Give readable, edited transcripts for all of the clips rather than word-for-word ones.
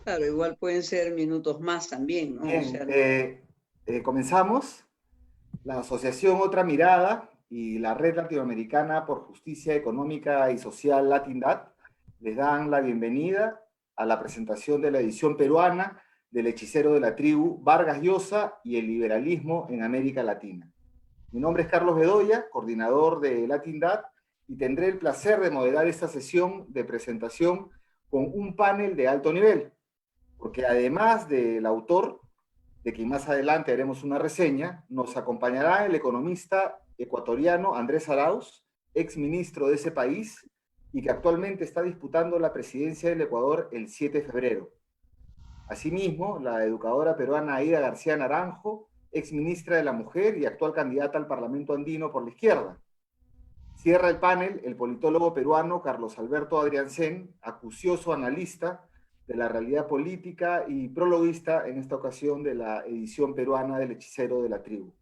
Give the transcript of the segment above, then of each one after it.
Claro, igual pueden ser minutos más también, ¿no? O Bien, sea, no. comenzamos. La Asociación Otra Mirada y la Red Latinoamericana por Justicia Económica y Social Latindad les dan la bienvenida a la presentación de la edición peruana del Hechicero de la Tribu, Vargas Llosa y el liberalismo en América Latina. Mi nombre es Carlos Bedoya, coordinador de Latindad, y tendré el placer de moderar esta sesión de presentación con un panel de alto nivel, porque además del autor, de quien más adelante haremos una reseña, nos acompañará el economista ecuatoriano Andrés Arauz, ex ministro de ese país y que actualmente está disputando la presidencia del Ecuador el 7 de febrero. Asimismo, la educadora peruana Aida García Naranjo, ex ministra de la Mujer y actual candidata al Parlamento andino por la izquierda. Cierra el panel el politólogo peruano Carlos Alberto Adriancén, acucioso analista de la realidad política y prologuista en esta ocasión de la edición peruana del Hechicero de la Tribu.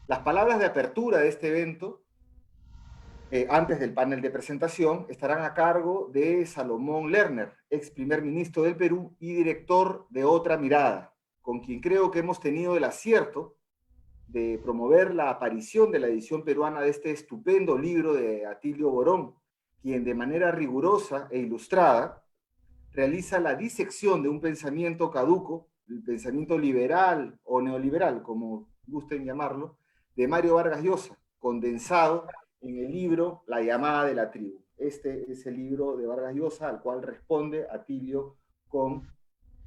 Las palabras de apertura de este evento, antes del panel de presentación, estarán a cargo de Salomón Lerner, ex primer ministro del Perú y director de Otra Mirada, con quien creo que hemos tenido el acierto de promover la aparición de la edición peruana de este estupendo libro de Atilio Borón, quien de manera rigurosa e ilustrada realiza la disección de un pensamiento caduco, el pensamiento liberal o neoliberal, como gusten llamarlo, de Mario Vargas Llosa, condensado en el libro La llamada de la tribu. Este es el libro de Vargas Llosa al cual responde Atilio con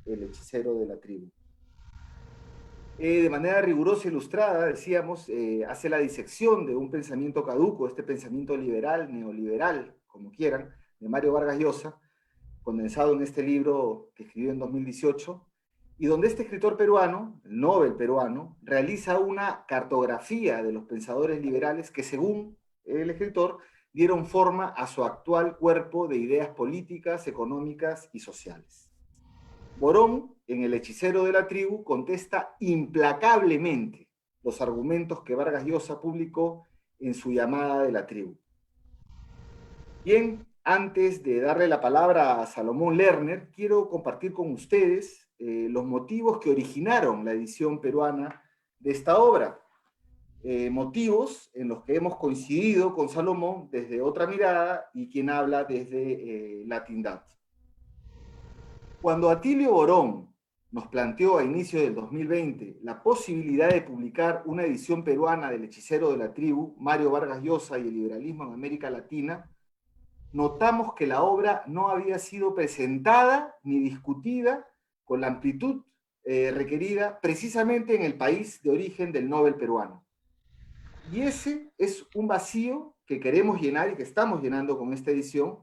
El hechicero de la tribu. De manera rigurosa e ilustrada, decíamos, hace la disección de un pensamiento caduco, este pensamiento liberal, neoliberal, como quieran, de Mario Vargas Llosa, condensado en este libro que escribió en 2018, y donde este escritor peruano, el Nobel peruano, realiza una cartografía de los pensadores liberales que, según el escritor, dieron forma a su actual cuerpo de ideas políticas, económicas y sociales. Borón, en El hechicero de la tribu, contesta implacablemente los argumentos que Vargas Llosa publicó en su llamada de la tribu. Bien, antes de darle la palabra a Salomón Lerner, quiero compartir con ustedes los motivos que originaron la edición peruana de esta obra. Motivos en los que hemos coincidido con Salomón desde Otra Mirada y quien habla desde Latindad. Cuando Atilio Borón nos planteó a inicio del 2020 la posibilidad de publicar una edición peruana del Hechicero de la Tribu, Mario Vargas Llosa y el liberalismo en América Latina, notamos que la obra no había sido presentada ni discutida con la amplitud requerida precisamente en el país de origen del Nobel peruano. Y ese es un vacío que queremos llenar y que estamos llenando con esta edición,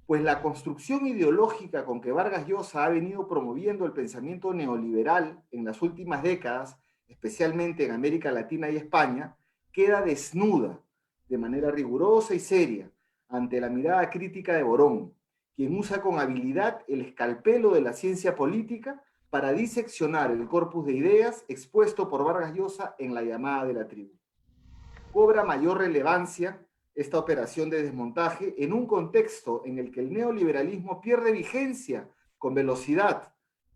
pues la construcción ideológica con que Vargas Llosa ha venido promoviendo el pensamiento neoliberal en las últimas décadas, especialmente en América Latina y España, queda desnuda de manera rigurosa y seria ante la mirada crítica de Borón, quien usa con habilidad el escalpelo de la ciencia política para diseccionar el corpus de ideas expuesto por Vargas Llosa en La llamada de la tribu. Cobra mayor relevancia esta operación de desmontaje en un contexto en el que el neoliberalismo pierde vigencia con velocidad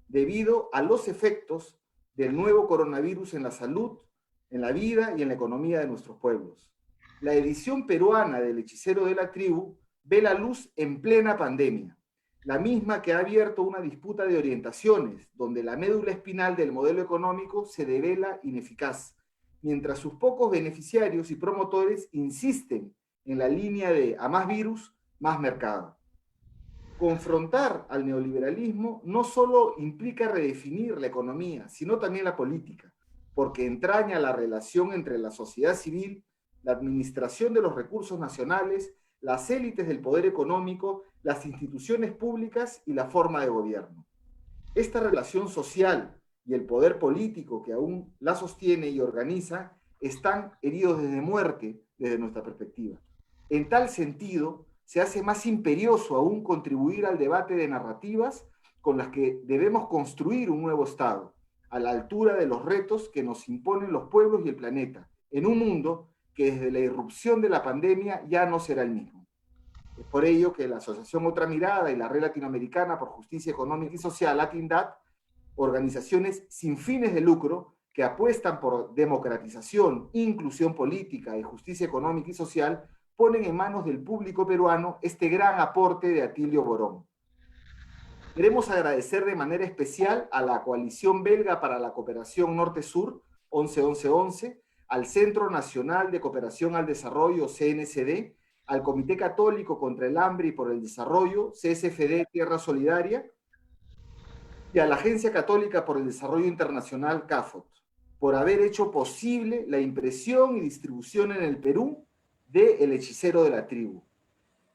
debido a los efectos del nuevo coronavirus en la salud, en la vida y en la economía de nuestros pueblos. La edición peruana del Hechicero de la Tribu ve la luz en plena pandemia, la misma que ha abierto una disputa de orientaciones, donde la médula espinal del modelo económico se devela ineficaz, mientras sus pocos beneficiarios y promotores insisten en la línea de a más virus, más mercado. Confrontar al neoliberalismo no solo implica redefinir la economía, sino también la política, porque entraña la relación entre la sociedad civil, la administración de los recursos nacionales, las élites del poder económico, las instituciones públicas y la forma de gobierno. Esta relación social y el poder político que aún la sostiene y organiza están heridos desde muerte desde nuestra perspectiva. En tal sentido, se hace más imperioso aún contribuir al debate de narrativas con las que debemos construir un nuevo Estado, a la altura de los retos que nos imponen los pueblos y el planeta, en un mundo que desde la irrupción de la pandemia ya no será el mismo. Es por ello que la Asociación Otra Mirada y la Red Latinoamericana por Justicia Económica y Social, LatinDat, organizaciones sin fines de lucro que apuestan por democratización, inclusión política y justicia económica y social, ponen en manos del público peruano este gran aporte de Atilio Borón. Queremos agradecer de manera especial a la Coalición Belga para la Cooperación Norte-Sur, 11-11-11, al Centro Nacional de Cooperación al Desarrollo, CNCD, al Comité Católico contra el Hambre y por el Desarrollo, CSFD Tierra Solidaria, y a la Agencia Católica por el Desarrollo Internacional, CAFOT, por haber hecho posible la impresión y distribución en el Perú de El Hechicero de la Tribu.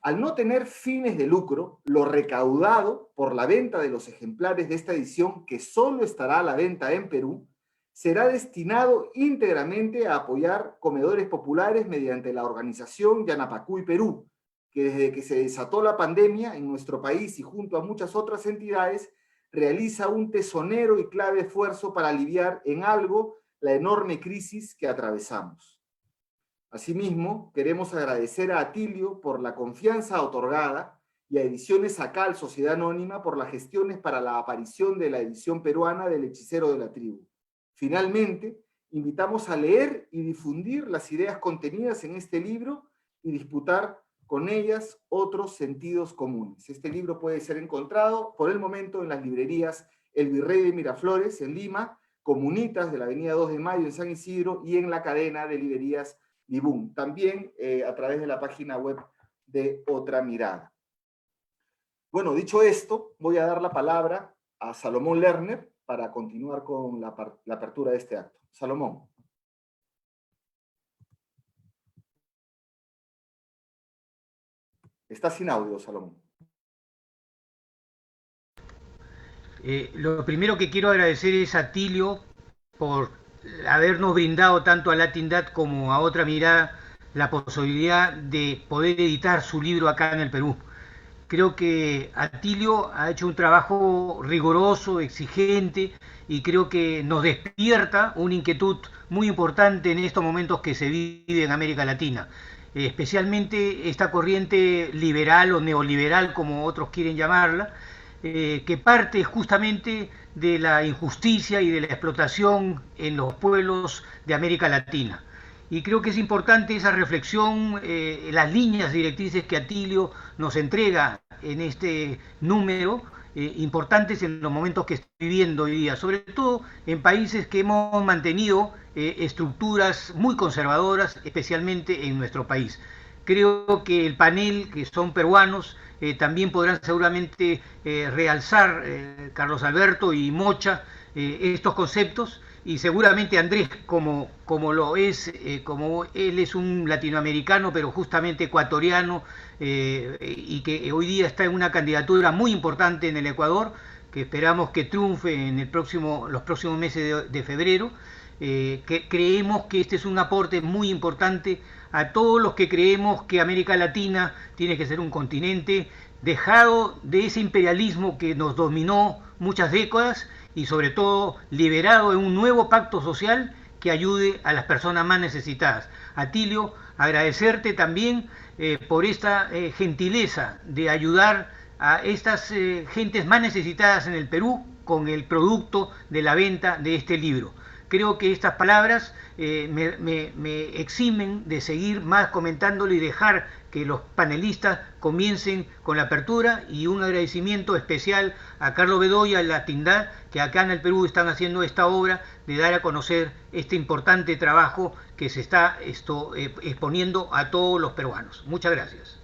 Al no tener fines de lucro, lo recaudado por la venta de los ejemplares de esta edición, que solo estará a la venta en Perú, será destinado íntegramente a apoyar comedores populares mediante la organización Yanapacuy Perú, que desde que se desató la pandemia en nuestro país y junto a muchas otras entidades, realiza un tesonero y clave esfuerzo para aliviar en algo la enorme crisis que atravesamos. Asimismo, queremos agradecer a Atilio por la confianza otorgada y a Ediciones Acal, Sociedad Anónima, por las gestiones para la aparición de la edición peruana del Hechicero de la Tribu. Finalmente, invitamos a leer y difundir las ideas contenidas en este libro y disputar con ellas otros sentidos comunes. Este libro puede ser encontrado por el momento en las librerías El Virrey de Miraflores en Lima, Comunitas de la avenida 2 de Mayo en San Isidro y en la cadena de librerías Libún, también a través de la página web de Otra Mirada. Bueno, dicho esto, voy a dar la palabra a Salomón Lerner para continuar con la apertura de este acto. Salomón. Está sin audio, Salomón. Lo primero que quiero agradecer es a Atilio por habernos brindado tanto a LatinDat como a Otra Mirada la posibilidad de poder editar su libro acá en el Perú. Creo que Atilio ha hecho un trabajo riguroso, exigente, y creo que nos despierta una inquietud muy importante en estos momentos que se vive en América Latina. Especialmente esta corriente liberal o neoliberal, como otros quieren llamarla, que parte justamente de la injusticia y de la explotación en los pueblos de América Latina. Y creo que es importante esa reflexión, las líneas directrices que Atilio nos entrega en este número, importantes en los momentos que estoy viviendo hoy día, sobre todo en países que hemos mantenido estructuras muy conservadoras, especialmente en nuestro país. Creo que el panel, que son peruanos, también podrán seguramente realzar, Carlos Alberto y Mocha, estos conceptos, y seguramente Andrés, como lo es, como él es un latinoamericano, pero justamente ecuatoriano, y que hoy día está en una candidatura muy importante en el Ecuador, que esperamos que triunfe en los próximos meses de febrero, que creemos que este es un aporte muy importante a todos los que creemos que América Latina tiene que ser un continente dejado de ese imperialismo que nos dominó muchas décadas y sobre todo liberado en un nuevo pacto social que ayude a las personas más necesitadas. Atilio, agradecerte también por esta gentileza de ayudar a estas gentes más necesitadas en el Perú con el producto de la venta de este libro. Creo que estas palabras me eximen de seguir más comentándolo y dejar que los panelistas comiencen con la apertura, y un agradecimiento especial a Carlos Bedoya, a LatinDat, que acá en el Perú están haciendo esta obra de dar a conocer este importante trabajo que se está exponiendo a todos los peruanos. Muchas gracias.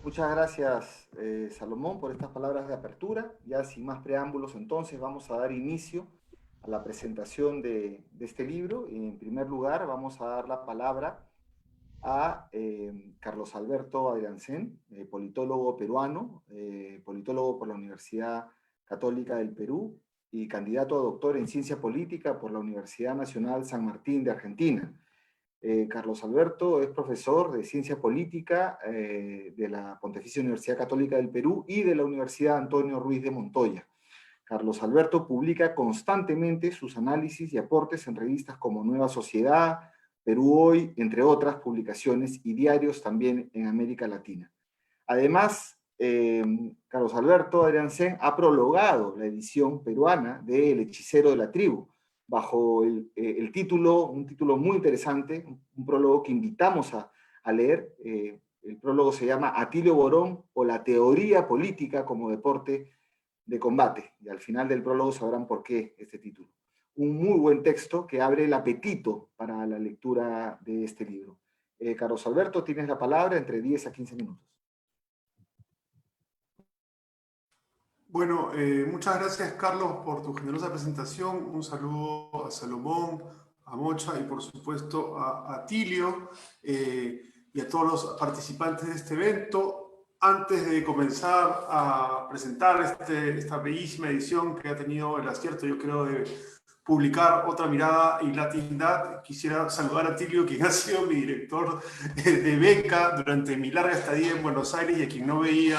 Muchas gracias, Salomón, por estas palabras de apertura. Ya sin más preámbulos, entonces vamos a dar inicio a la presentación de este libro. En primer lugar, vamos a dar la palabra a Carlos Alberto Adriancén, politólogo peruano, politólogo por la Universidad Católica del Perú y candidato a doctor en Ciencia Política por la Universidad Nacional San Martín de Argentina. Carlos Alberto es profesor de Ciencia Política de la Pontificia Universidad Católica del Perú y de la Universidad Antonio Ruiz de Montoya. Carlos Alberto publica constantemente sus análisis y aportes en revistas como Nueva Sociedad, Perú Hoy, entre otras publicaciones y diarios también en América Latina. Además, Carlos Alberto Adriansen ha prologado la edición peruana de El hechicero de la tribu, bajo el título, un título muy interesante, un prólogo que invitamos a leer. El prólogo se llama Atilio Borón o la teoría política como deporte de combate. Y al final del prólogo sabrán por qué este título. Un muy buen texto que abre el apetito para la lectura de este libro. Carlos Alberto, tienes la palabra entre 10 a 15 minutos. Bueno, muchas gracias, Carlos, por tu generosa presentación. Un saludo a Salomón, a Mocha y, por supuesto, a Atilio y a todos los participantes de este evento. Antes de comenzar a presentar esta bellísima edición que ha tenido el acierto, yo creo, de publicar Otra Mirada y Latindad, quisiera saludar a Atilio, quien ha sido mi director de beca durante mi larga estadía en Buenos Aires y a quien no veía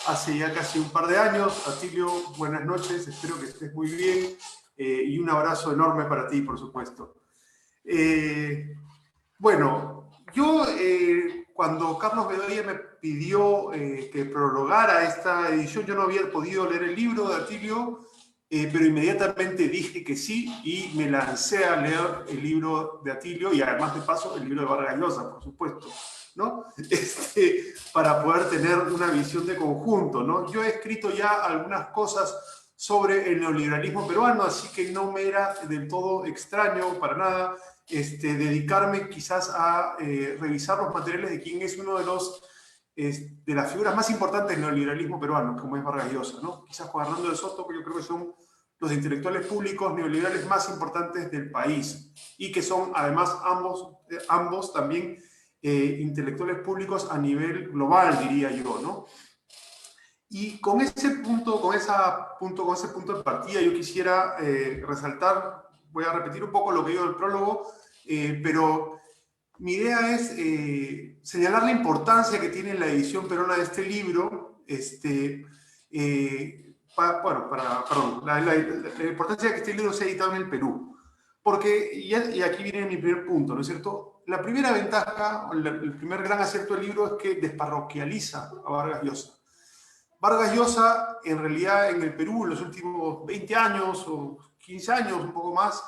hace ya casi un par de años. Atilio, buenas noches, espero que estés muy bien y un abrazo enorme para ti, por supuesto. Bueno, yo cuando Carlos Bedoya me pidió que prologara esta edición, yo no había podido leer el libro de Atilio, pero inmediatamente dije que sí y me lancé a leer el libro de Atilio y además de paso el libro de Vargas Llosa, por supuesto, ¿no? Para poder tener una visión de conjunto, ¿no? Yo he escrito ya algunas cosas sobre el neoliberalismo peruano, así que no me era del todo extraño, para nada, dedicarme quizás a revisar los materiales de quien es uno de las figuras más importantes del neoliberalismo peruano, como es Vargas Llosa, ¿no? Quizás Juan Hernando de Soto, que yo creo que son los intelectuales públicos neoliberales más importantes del país y que son además ambos también intelectuales públicos a nivel global, diría yo, ¿no? Y con ese punto de partida yo quisiera resaltar, voy a repetir un poco lo que digo del prólogo, pero mi idea es señalar la importancia que tiene la edición peruana de este libro, la importancia de que este libro sea editado en el Perú. Porque, y aquí viene mi primer punto, ¿no es cierto? La primera ventaja, el primer gran acierto del libro es que desparroquializa a Vargas Llosa. Vargas Llosa, en realidad, en el Perú, en los últimos 20 años o 15 años, un poco más,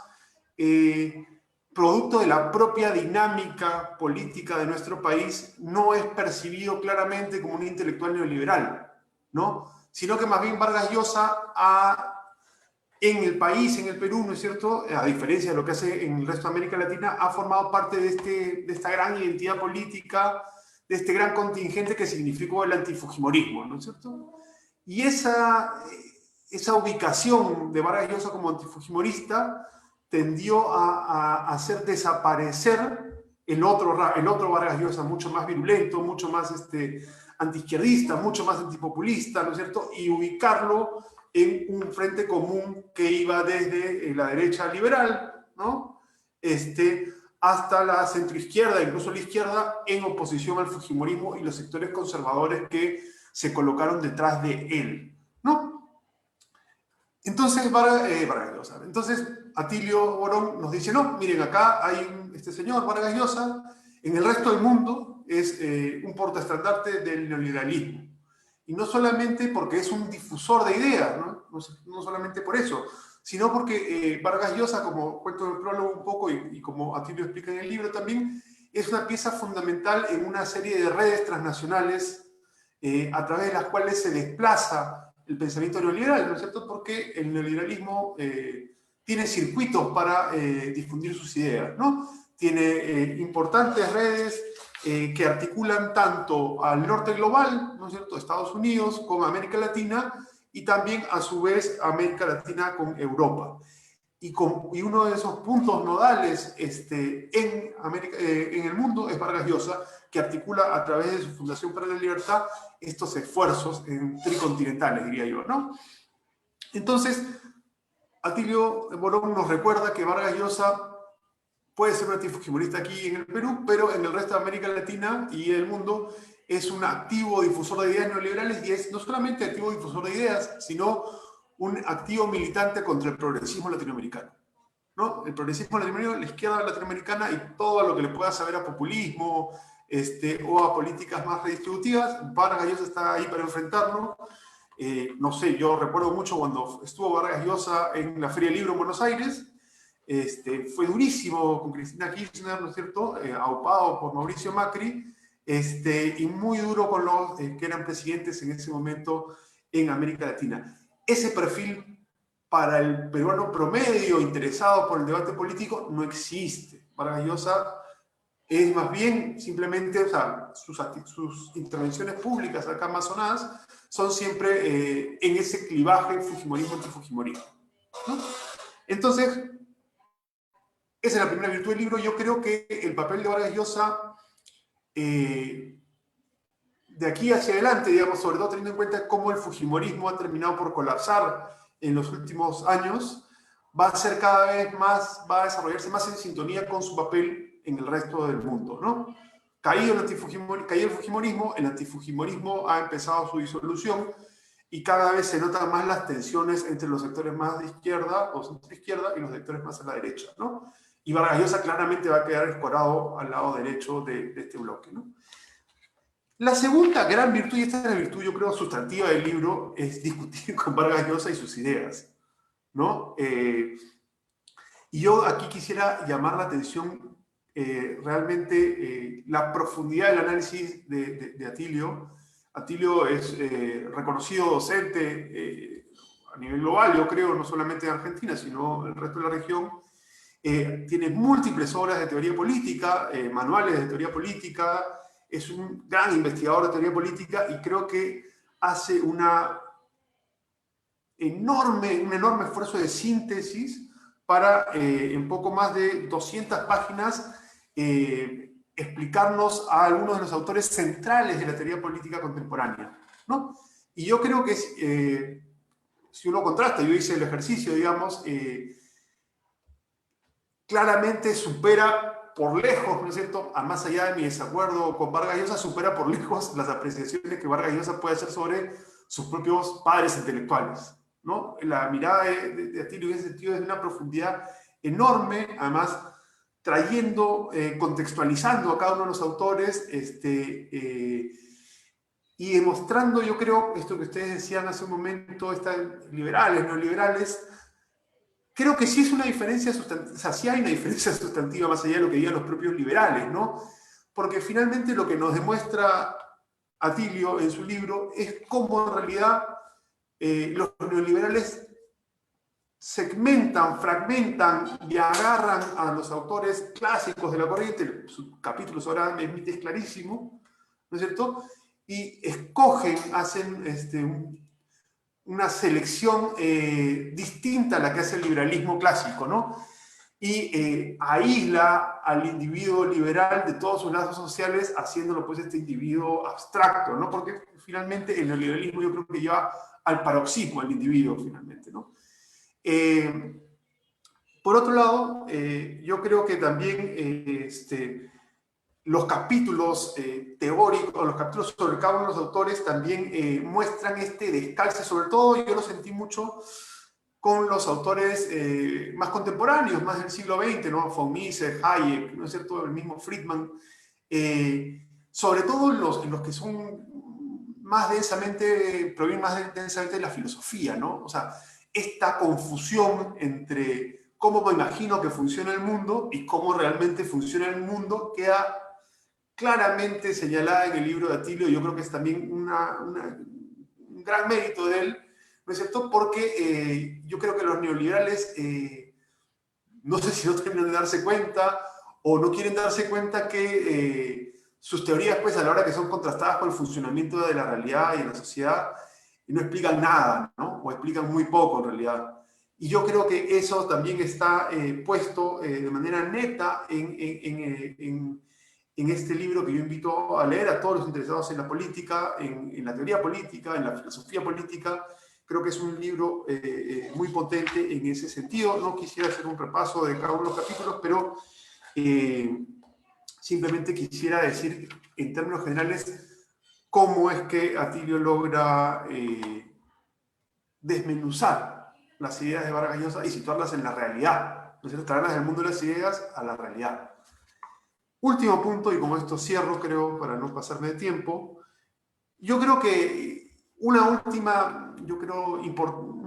producto de la propia dinámica política de nuestro país, no es percibido claramente como un intelectual neoliberal, ¿no? Sino que más bien Vargas Llosa en el país, en el Perú, ¿no es cierto?, a diferencia de lo que hace en el resto de América Latina, ha formado parte de esta gran identidad política, de este gran contingente que significó el antifujimorismo, ¿no es cierto? Y esa ubicación de Vargas Llosa como antifujimorista tendió a hacer desaparecer el otro Vargas Llosa, mucho más virulento, mucho más antiizquierdista, mucho más antipopulista, ¿no es cierto?, y ubicarlo en un frente común que iba desde la derecha liberal, ¿no?, hasta la centroizquierda, incluso la izquierda, en oposición al fujimorismo y los sectores conservadores que se colocaron detrás de él, ¿no? Entonces, Vargas Llosa. Entonces, Atilio Borón nos dice, no, miren, acá hay este señor, Vargas Llosa, en el resto del mundo es un portaestandarte del neoliberalismo. Y no solamente porque es un difusor de ideas, no solamente por eso, sino porque Vargas Llosa, como cuento en el prólogo un poco y como Atilio explica en el libro también, es una pieza fundamental en una serie de redes transnacionales a través de las cuales se desplaza el pensamiento neoliberal, ¿no es cierto? Porque el neoliberalismo tiene circuitos para difundir sus ideas, ¿no? Tiene importantes redes que articulan tanto al norte global, ¿no es cierto?, Estados Unidos, con América Latina, y también, a su vez, América Latina con Europa. Y uno de esos puntos nodales en el mundo es Vargas Llosa, que articula a través de su Fundación para la Libertad estos esfuerzos tricontinentales, diría yo, ¿no? Entonces, Atilio Borón nos recuerda que Vargas Llosa puede ser un antifujimorista aquí en el Perú, pero en el resto de América Latina y el mundo es un activo difusor de ideas neoliberales y es no solamente activo difusor de ideas, sino un activo militante contra el progresismo latinoamericano. ¿no? El progresismo latinoamericano, la izquierda latinoamericana y todo lo que le pueda saber a populismo o a políticas más redistributivas. Vargas Llosa está ahí para enfrentarlo. No sé, yo recuerdo mucho cuando estuvo Vargas Llosa en la Feria del Libro en Buenos Aires. Fue durísimo con Cristina Kirchner, ¿no es cierto? Aupado por Mauricio Macri, y muy duro con los que eran presidentes en ese momento en América Latina. Ese perfil para el peruano promedio interesado por el debate político no existe. Vargas Llosa es más bien simplemente, o sea, sus intervenciones públicas acá amazonadas son siempre en ese clivaje fujimorismo-antifujimorismo, ¿no? Entonces, esa es la primera virtud del libro. Yo creo que el papel de Vargas Llosa, de aquí hacia adelante, digamos, sobre todo teniendo en cuenta cómo el fujimorismo ha terminado por colapsar en los últimos años, va a ser cada vez más, va a desarrollarse más en sintonía con su papel en el resto del mundo, ¿no? Caído el fujimorismo, el antifujimorismo ha empezado su disolución y cada vez se notan más las tensiones entre los sectores más de izquierda o centro-izquierda y los sectores más a la derecha, ¿no? Y Vargas Llosa claramente va a quedar escorado al lado derecho de este bloque, ¿no? La segunda gran virtud, y esta es la virtud yo creo sustantiva del libro, es discutir con Vargas Llosa y sus ideas, ¿no? Y yo aquí quisiera llamar la atención realmente la profundidad del análisis de Atilio. Atilio es reconocido docente a nivel global, yo creo, no solamente en Argentina, sino en el resto de la región. Tiene múltiples obras de teoría política, manuales de teoría política, es un gran investigador de teoría política y creo que hace un enorme esfuerzo de síntesis para en poco más de 200 páginas explicarnos a algunos de los autores centrales de la teoría política contemporánea, ¿no? Y yo creo que si uno contrasta, yo hice el ejercicio, digamos, claramente supera por lejos, ¿no es cierto?, a más allá de mi desacuerdo con Vargas Llosa, supera por lejos las apreciaciones que Vargas Llosa puede hacer sobre sus propios padres intelectuales, ¿no? La mirada de Atilio en ese sentido es de una profundidad enorme, además trayendo, contextualizando a cada uno de los autores, y demostrando, yo creo, esto que ustedes decían hace un momento, liberales, neoliberales, creo que sí es una diferencia sustantiva, o sea, sí hay una diferencia sustantiva más allá de lo que digan los propios liberales, ¿no? Porque finalmente lo que nos demuestra Atilio en su libro es cómo en realidad los neoliberales segmentan, fragmentan y agarran a los autores clásicos de la corriente, su capítulo sobre Adam Smith es clarísimo, ¿no es cierto? Y escogen, hacen una selección distinta a la que hace el liberalismo clásico, ¿no? Y aísla al individuo liberal de todos sus lazos sociales, haciéndolo pues este individuo abstracto, ¿no? Porque finalmente el neoliberalismo yo creo que lleva al paroxismo al individuo, finalmente, ¿no? Por otro lado, yo creo que también los capítulos teóricos, los capítulos sobre cada uno de los autores también muestran este descalce, sobre todo yo lo sentí mucho con los autores más contemporáneos, más del siglo XX, ¿no? Von Mises, Hayek, ¿no es cierto?, el mismo Friedman, sobre todo en los que son más densamente, provienen más densamente de la filosofía, ¿no? O sea, esta confusión entre cómo me imagino que funciona el mundo y cómo realmente funciona el mundo queda claramente señalada en el libro de Atilio. Yo creo que es también un gran mérito de él, ¿no es cierto? Porque yo creo que los neoliberales, no sé si no terminan de darse cuenta o no quieren darse cuenta que sus teorías, pues a la hora que son contrastadas con el funcionamiento de la realidad y de la sociedad, no explican nada, ¿no? O explican muy poco en realidad. Y yo creo que eso también está puesto de manera neta en este libro que yo invito a leer a todos los interesados en la política, en la teoría política, en la filosofía política. Creo que es un libro muy potente en ese sentido. No quisiera hacer un repaso de cada uno de los capítulos, pero simplemente quisiera decir en términos generales cómo es que Atilio logra desmenuzar las ideas de Vargas Llosa y situarlas en la realidad, ¿no es cierto? Traerlas del mundo de las ideas a la realidad. Último punto, y con esto cierro, creo, para no pasarme de tiempo. Yo creo que un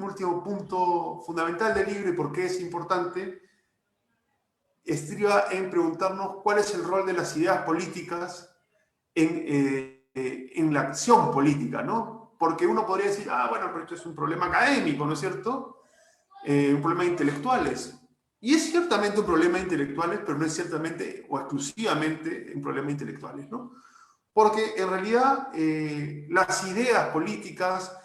último punto fundamental del libro y por qué es importante estriba en preguntarnos cuál es el rol de las ideas políticas en la acción política, ¿no? Porque uno podría decir, bueno, pero esto es un problema académico, ¿no es cierto? Un problema de intelectuales. Y es ciertamente un problema de intelectuales, pero no es ciertamente o exclusivamente un problema de intelectuales, ¿no? Porque en realidad las ideas políticas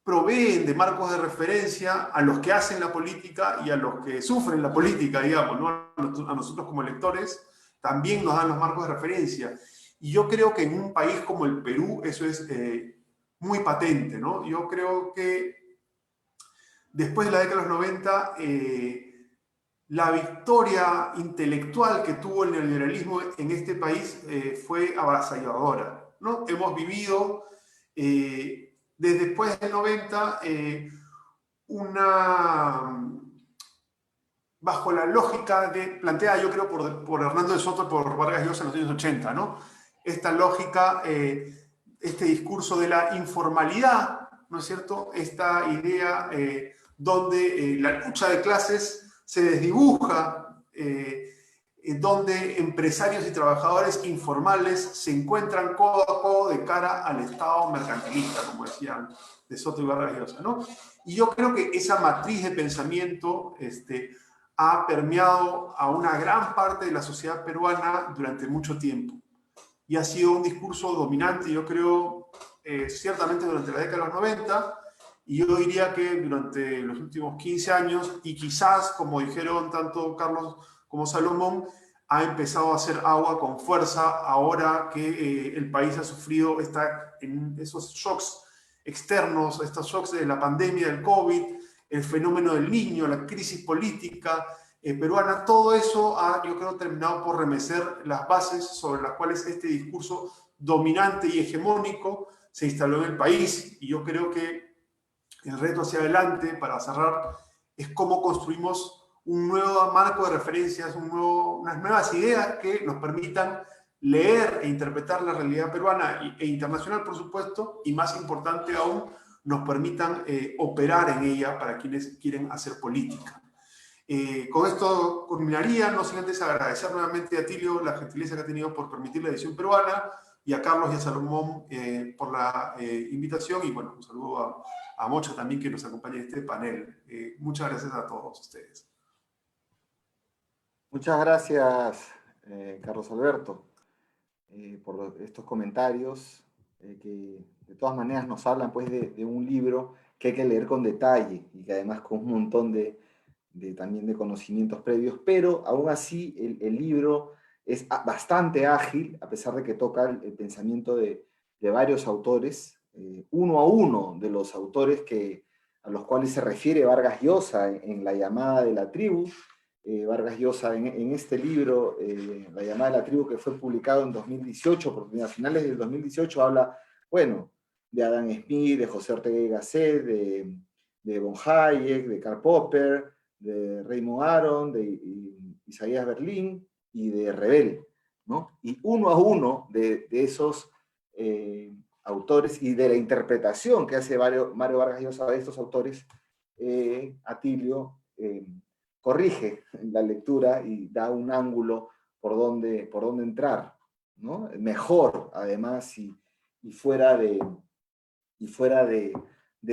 proveen de marcos de referencia a los que hacen la política y a los que sufren la política, digamos, ¿no? A nosotros como electores también nos dan los marcos de referencia. Y yo creo que en un país como el Perú eso es muy patente, ¿no? Yo creo que después de la década de los 90, la victoria intelectual que tuvo el neoliberalismo en este país fue avasalladora, ¿no? Hemos vivido desde después del 90 bajo la lógica planteada, yo creo, por Hernando de Soto y por Vargas Llosa en los años 80, ¿no? Esta lógica, este discurso de la informalidad, ¿no es cierto? Esta idea donde la lucha de clases se desdibuja, donde empresarios y trabajadores informales se encuentran codo a codo de cara al Estado mercantilista, como decían de Soto y Vargas Llosa, ¿no? Y yo creo que esa matriz de pensamiento ha permeado a una gran parte de la sociedad peruana durante mucho tiempo. Y ha sido un discurso dominante, yo creo, ciertamente durante la década de los 90, y yo diría que durante los últimos 15 años, y quizás, como dijeron tanto Carlos como Salomón, ha empezado a hacer agua con fuerza ahora que el país ha sufrido esos shocks externos, estos shocks de la pandemia del COVID, el fenómeno del Niño, la crisis política peruana. Todo eso ha, yo creo, terminado por remecer las bases sobre las cuales este discurso dominante y hegemónico se instaló en el país. Y yo creo que el reto hacia adelante, para cerrar, es cómo construimos un nuevo marco de referencias, unas nuevas ideas que nos permitan leer e interpretar la realidad peruana e internacional, por supuesto, y más importante aún, nos permitan operar en ella para quienes quieren hacer política. Con esto culminaría, no sin antes agradecer nuevamente a Tilio la gentileza que ha tenido por permitir la edición peruana, y a Carlos y a Salomón por la invitación, y bueno, un saludo a Mocha también, que nos acompaña en este panel. Muchas gracias a todos ustedes. Muchas gracias, Carlos Alberto, por estos comentarios que de todas maneras nos hablan pues, de un libro que hay que leer con detalle y que además con un montón también de conocimientos previos, pero aún así el libro es bastante ágil, a pesar de que toca el pensamiento de varios autores, uno a uno de los autores a los cuales se refiere Vargas Llosa en La llamada de la tribu. Vargas Llosa en este libro, La llamada de la tribu, que fue publicado en 2018, porque a finales del 2018 habla, bueno, de Adam Smith, de José Ortega y Gasset, de von Hayek, de Karl Popper, de Raymond Aron, de Isaías Berlin y de Rebel, ¿no? Y uno a uno de esos autores y de la interpretación que hace Mario Vargas Llosa de estos autores, Atilio corrige la lectura y da un ángulo por donde entrar, ¿no? Mejor, además, y fuera de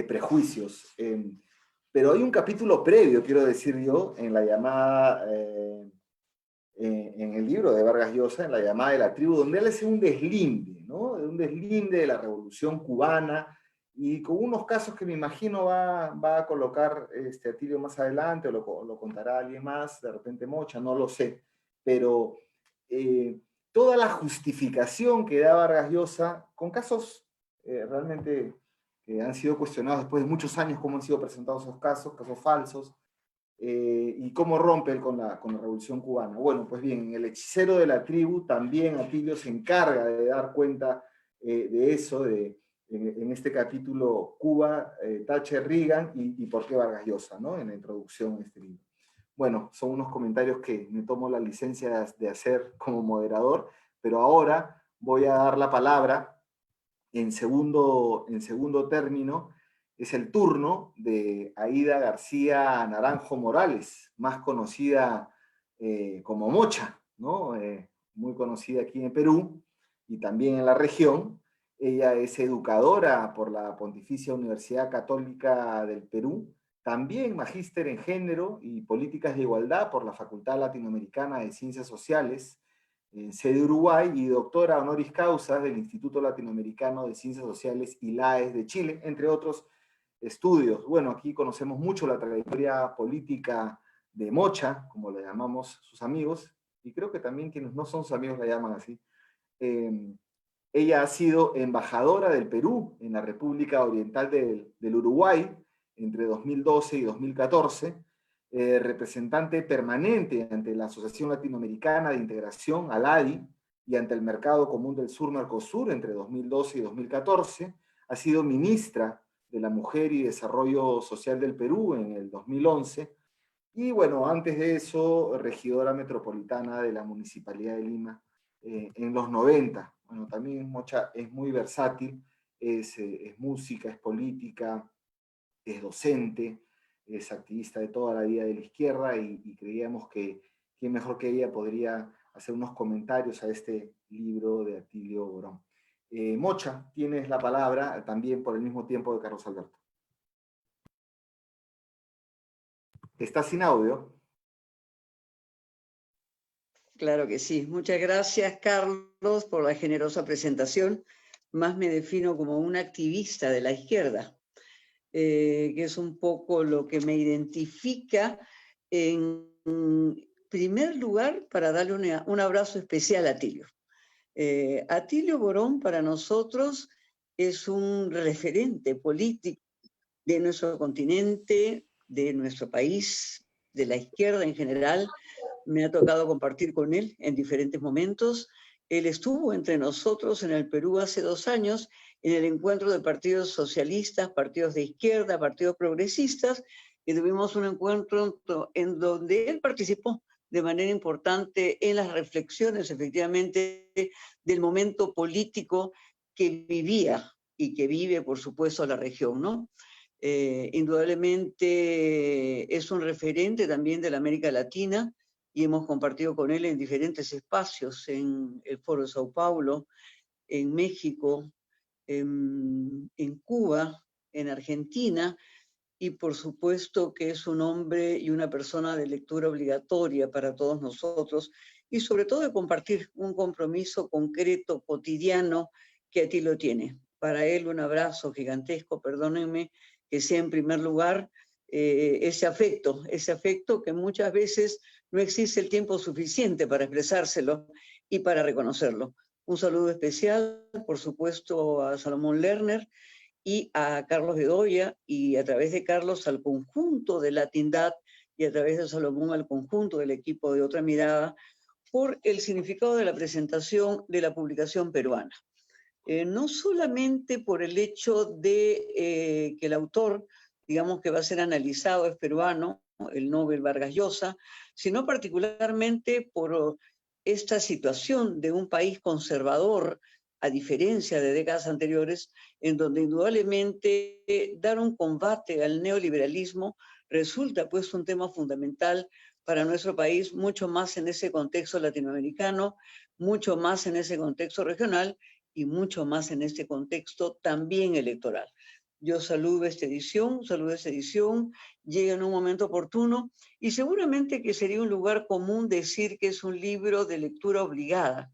prejuicios. Pero hay un capítulo previo, quiero decir yo, en la llamada, en el libro de Vargas Llosa, en La llamada de la tribu, donde él hace un deslinde, ¿no? Un deslinde de la Revolución Cubana, y con unos casos que me imagino va a colocar Atilio más adelante, o lo contará alguien más, de repente Mocha, no lo sé, pero toda la justificación que da Vargas Llosa, con casos realmente que han sido cuestionados después de muchos años, cómo han sido presentados esos casos falsos, y cómo rompe él con la Revolución Cubana. Bueno, pues bien, en El hechicero de la tribu también Atilio se encarga de dar cuenta de eso, en este capítulo Cuba, Thatcher, Reagan y por qué Vargas Llosa, ¿no? En la introducción a este libro. bueno, son unos comentarios que me tomo la licencia de hacer como moderador, pero ahora voy a dar la palabra en segundo término. Es el turno de Aída García Naranjo Morales, más conocida como Mocha, ¿no? Muy conocida aquí en Perú y también en la región. Ella es educadora por la Pontificia Universidad Católica del Perú, también magíster en Género y Políticas de Igualdad por la Facultad Latinoamericana de Ciencias Sociales, en sede Uruguay, y doctora honoris causa del Instituto Latinoamericano de Ciencias Sociales ILAES de Chile, entre otros estudios. Bueno, aquí conocemos mucho la trayectoria política de Mocha, como le llamamos sus amigos, y creo que también quienes no son sus amigos la llaman así. Ella ha sido embajadora del Perú en la República Oriental del Uruguay entre 2012 y 2014, representante permanente ante la Asociación Latinoamericana de Integración, ALADI, y ante el Mercado Común del Sur, Mercosur, entre 2012 y 2014, ha sido ministra de la Mujer y Desarrollo Social del Perú en el 2011, y bueno, antes de eso, regidora metropolitana de la Municipalidad de Lima en los 90. Bueno, también Mocha es muy versátil, es música, es política, es docente, es activista de toda la vida de la izquierda, y creíamos que quién mejor que ella podría hacer unos comentarios a este libro de Atilio Borón. Mocha, tienes la palabra también por el mismo tiempo de Carlos Alberto. ¿Está sin audio? Claro que sí. Muchas gracias, Carlos, por la generosa presentación. Más me defino como una activista de la izquierda, que es un poco lo que me identifica. En primer lugar, para darle un abrazo especial a Atilio. Atilio Borón para nosotros es un referente político de nuestro continente, de nuestro país, de la izquierda en general. Me ha tocado compartir con él en diferentes momentos. Él estuvo entre nosotros en el Perú hace 2 años en el encuentro de partidos socialistas, partidos de izquierda, partidos progresistas, y tuvimos un encuentro en donde él participó de manera importante en las reflexiones, efectivamente, del momento político que vivía y que vive, por supuesto, la región, ¿no? Indudablemente es un referente también de la América Latina, y hemos compartido con él en diferentes espacios, en el Foro de Sao Paulo, en México, en Cuba, en Argentina, y por supuesto que es un hombre y una persona de lectura obligatoria para todos nosotros, y sobre todo de compartir un compromiso concreto, cotidiano, que Atilio tiene. Para él un abrazo gigantesco, perdónenme que sea en primer lugar ese afecto que muchas veces no existe el tiempo suficiente para expresárselo y para reconocerlo. Un saludo especial, por supuesto, a Salomón Lerner y a Carlos Bedoya, y a través de Carlos al conjunto de Latindad, y a través de Salomón al conjunto del equipo de Otra Mirada, por el significado de la presentación de la publicación peruana. No solamente por el hecho de que el autor, digamos que va a ser analizado, es peruano, el Nobel Vargas Llosa, sino particularmente por esta situación de un país conservador, a diferencia de décadas anteriores, en donde indudablemente dar un combate al neoliberalismo resulta pues un tema fundamental para nuestro país, mucho más en ese contexto latinoamericano, mucho más en ese contexto regional y mucho más en este contexto también electoral. Yo saludo esta edición, llega en un momento oportuno, y seguramente que sería un lugar común decir que es un libro de lectura obligada,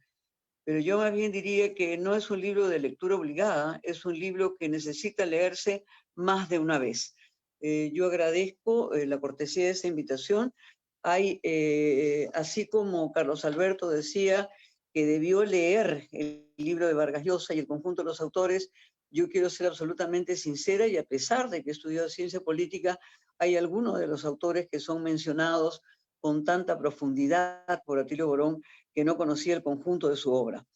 pero yo más bien diría que no es un libro de lectura obligada, es un libro que necesita leerse más de una vez. Yo agradezco la cortesía de esta invitación. Hay, así como Carlos Alberto decía que debió leer el libro de Vargas Llosa y el conjunto de los autores, yo quiero ser absolutamente sincera, y a pesar de que he estudiado ciencia política, hay algunos de los autores que son mencionados con tanta profundidad por Atilio Borón que no conocía el conjunto de su obra.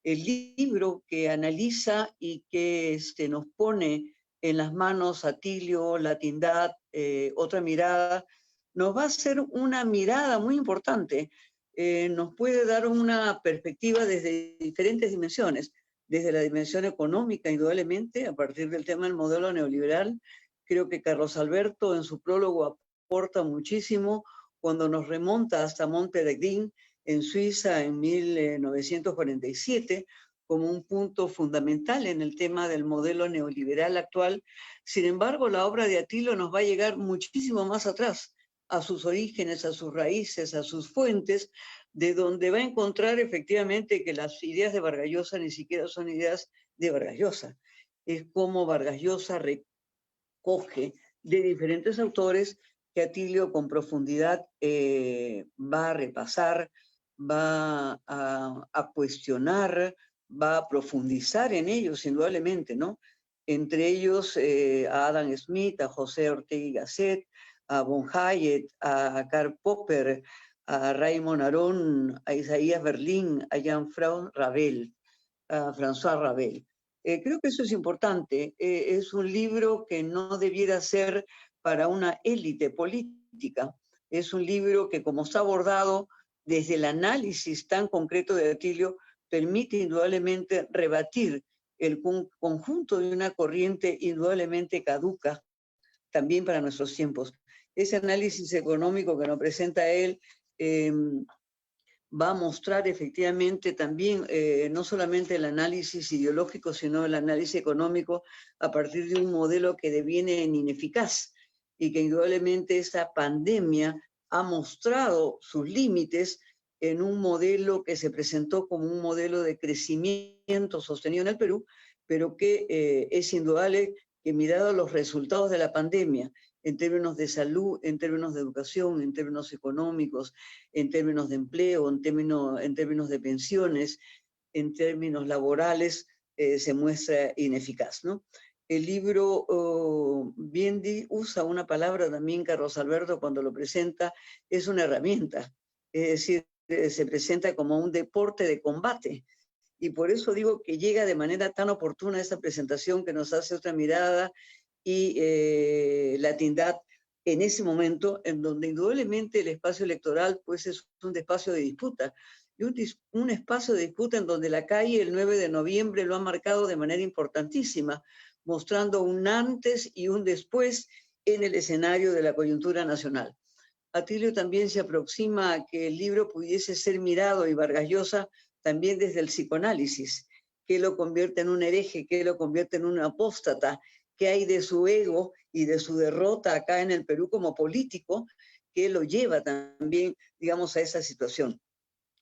El libro que analiza y que nos pone en las manos Atilio, Latindad, Otra Mirada, nos va a hacer una mirada muy importante, nos puede dar una perspectiva desde diferentes dimensiones, desde la dimensión económica, indudablemente, a partir del tema del modelo neoliberal. Creo que Carlos Alberto en su prólogo aporta muchísimo cuando nos remonta hasta Montpellier, en Suiza, en 1947, como un punto fundamental en el tema del modelo neoliberal actual. Sin embargo, la obra de Atilio nos va a llegar muchísimo más atrás, a sus orígenes, a sus raíces, a sus fuentes, de donde va a encontrar efectivamente que las ideas de Vargas Llosa ni siquiera son ideas de Vargas Llosa. Es como Vargas Llosa recoge de diferentes autores que Atilio con profundidad va a repasar, va a cuestionar, va a profundizar en ellos, indudablemente, ¿no? Entre ellos a Adam Smith, a José Ortega y Gasset, a von Hayek, a Karl Popper, a Raymond Aron, a Isaías Berlin, a Jean-François Ravel, a François Ravel. Creo que eso es importante. Es un libro que no debiera ser para una élite política. Es un libro que, como está abordado desde el análisis tan concreto de Atilio, permite indudablemente rebatir el conjunto de una corriente indudablemente caduca también para nuestros tiempos. Ese análisis económico que nos presenta él va a mostrar efectivamente también no solamente el análisis ideológico, sino el análisis económico a partir de un modelo que deviene en ineficaz y que indudablemente esta pandemia ha mostrado sus límites en un modelo que se presentó como un modelo de crecimiento sostenido en el Perú, pero que es indudable que mirado los resultados de la pandemia, en términos de salud, en términos de educación, en términos económicos, en términos de empleo, en términos de pensiones, en términos laborales, se muestra ineficaz, ¿no? El libro usa una palabra también, Carlos Alberto, cuando lo presenta, es una herramienta, es decir, se presenta como un deporte de combate, y por eso digo que llega de manera tan oportuna esa presentación que nos hace otra mirada y latindad en ese momento en donde indudablemente el espacio electoral pues es un espacio de disputa, y un espacio de disputa en donde la calle el 9 de noviembre lo ha marcado de manera importantísima, mostrando un antes y un después en el escenario de la coyuntura nacional. Atilio también se aproxima a que el libro pudiese ser mirado, y Vargas Llosa también desde el psicoanálisis, que lo convierte en un hereje, que lo convierte en un apóstata, que hay de su ego y de su derrota acá en el Perú como político, que lo lleva también, digamos, a esa situación.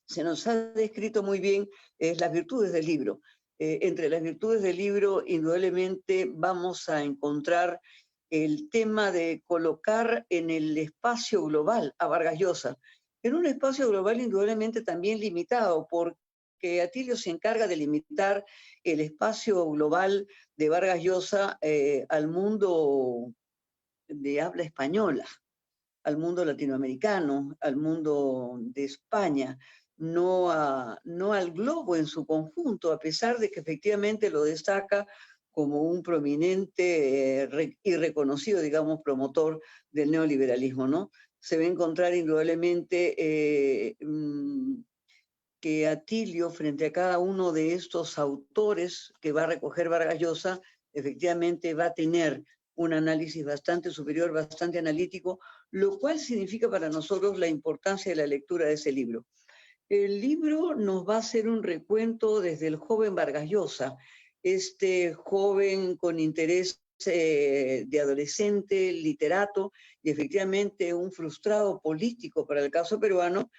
Se nos ha descrito muy bien las virtudes del libro. Entre las virtudes del libro, indudablemente vamos a encontrar el tema de colocar en el espacio global a Vargas Llosa, en un espacio global indudablemente también limitado, porque Atilio se encarga de limitar el espacio global de Vargas Llosa al mundo de habla española, al mundo latinoamericano, al mundo de España, no al globo en su conjunto, a pesar de que efectivamente lo destaca como un prominente y reconocido, digamos, promotor del neoliberalismo, ¿no? Se va a encontrar indudablemente que Atilio, frente a cada uno de estos autores que va a recoger Vargas Llosa, efectivamente va a tener un análisis bastante superior, bastante analítico, lo cual significa para nosotros la importancia de la lectura de ese libro. El libro nos va a hacer un recuento desde el joven Vargas Llosa, este joven con interés de adolescente, literato, y efectivamente un frustrado político para el caso peruano,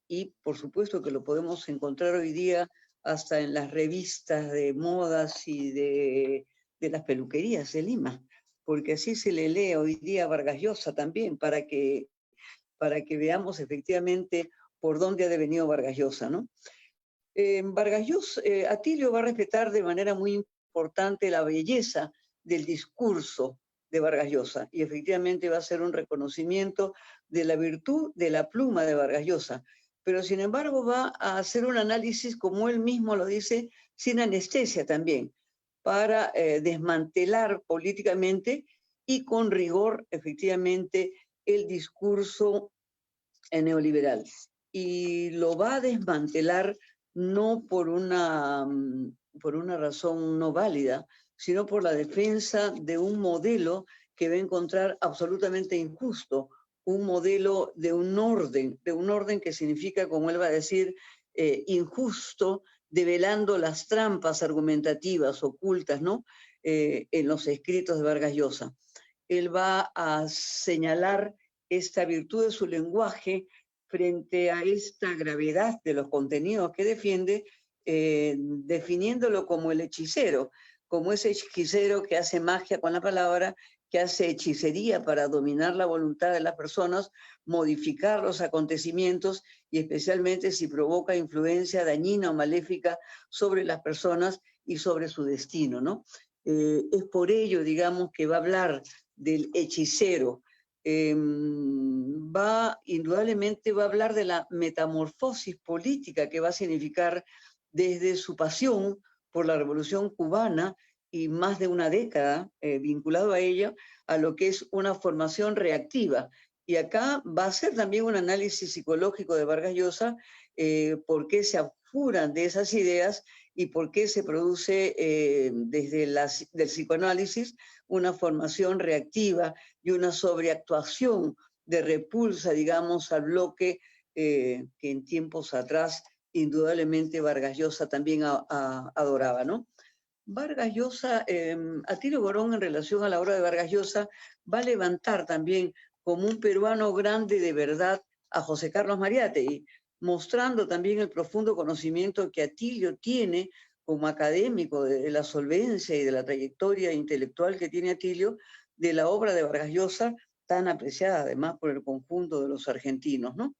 y por supuesto que lo podemos encontrar hoy día hasta en las revistas de modas y de las peluquerías de Lima, porque así se le lee hoy día a Vargas Llosa también, para que veamos efectivamente por dónde ha devenido Vargas Llosa, ¿no? Vargas Llosa, Atilio va a respetar de manera muy importante la belleza del discurso de Vargas Llosa, y efectivamente va a ser un reconocimiento de la virtud de la pluma de Vargas Llosa, pero sin embargo va a hacer un análisis, como él mismo lo dice, sin anestesia también, para desmantelar políticamente y con rigor, efectivamente, el discurso neoliberal. Y lo va a desmantelar no por una razón no válida, sino por la defensa de un modelo que va a encontrar absolutamente injusto, un modelo de un orden que significa, como él va a decir, injusto, develando las trampas argumentativas ocultas, ¿no? En los escritos de Vargas Llosa. Él va a señalar esta virtud de su lenguaje frente a esta gravedad de los contenidos que defiende, definiéndolo como el hechicero, como ese hechicero que hace magia con la palabra, que hace hechicería para dominar la voluntad de las personas, modificar los acontecimientos y especialmente si provoca influencia dañina o maléfica sobre las personas y sobre su destino, ¿no? Es por ello, digamos, que va a hablar del hechicero. Indudablemente va a hablar de la metamorfosis política que va a significar desde su pasión por la Revolución Cubana y más de una década vinculado a ella, a lo que es una formación reactiva. Y acá va a ser también un análisis psicológico de Vargas Llosa, por qué se abjuran de esas ideas y por qué se produce desde del psicoanálisis una formación reactiva y una sobreactuación de repulsa, digamos, al bloque que en tiempos atrás indudablemente Vargas Llosa también adoraba, ¿no? Vargas Llosa, Atilio Borón en relación a la obra de Vargas Llosa va a levantar también como un peruano grande de verdad a José Carlos Mariátegui, mostrando también el profundo conocimiento que Atilio tiene como académico de la solvencia y de la trayectoria intelectual que tiene Atilio de la obra de Vargas Llosa, tan apreciada además por el conjunto de los argentinos, ¿no?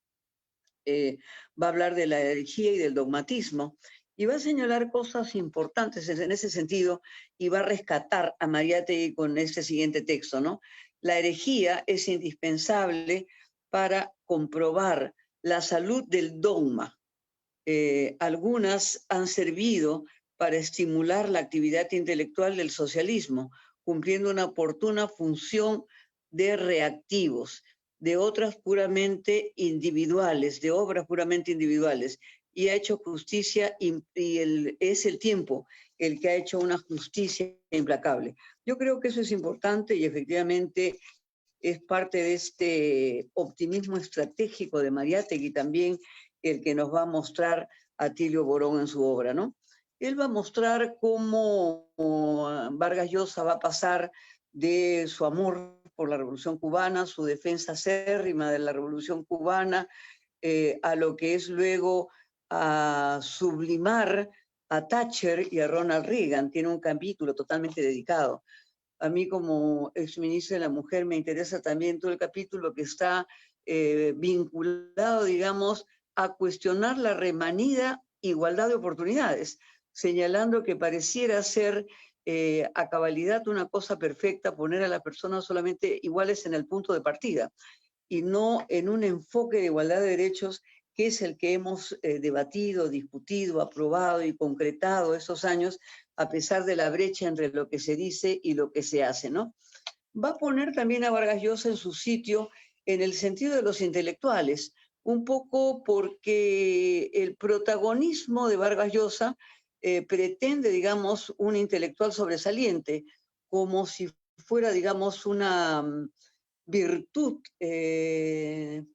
Va a hablar de la herejía y del dogmatismo, y va a señalar cosas importantes en ese sentido, y va a rescatar a Mariátegui con este siguiente texto, ¿no? La herejía es indispensable para comprobar la salud del dogma. Algunas han servido para estimular la actividad intelectual del socialismo, cumpliendo una oportuna función de reactivos, de otras puramente individuales, de obras puramente individuales, y ha hecho justicia, es el tiempo el que ha hecho una justicia implacable. Yo creo que eso es importante y efectivamente es parte de este optimismo estratégico de Mariátegui también, el que nos va a mostrar Atilio Borón en su obra, ¿no? Él va a mostrar cómo Vargas Llosa va a pasar de su amor por la Revolución Cubana, su defensa acérrima de la Revolución Cubana, a lo que es luego a sublimar a Thatcher y a Ronald Reagan. Tiene un capítulo totalmente dedicado. A mí como exministra de la Mujer me interesa también todo el capítulo que está vinculado, digamos, a cuestionar la remanida igualdad de oportunidades, señalando que pareciera ser a cabalidad una cosa perfecta poner a las personas solamente iguales en el punto de partida y no en un enfoque de igualdad de derechos que es el que hemos debatido, discutido, aprobado y concretado estos años, a pesar de la brecha entre lo que se dice y lo que se hace, ¿no? Va a poner también a Vargas Llosa en su sitio en el sentido de los intelectuales, un poco porque el protagonismo de Vargas Llosa pretende, digamos, un intelectual sobresaliente, como si fuera, digamos, una virtud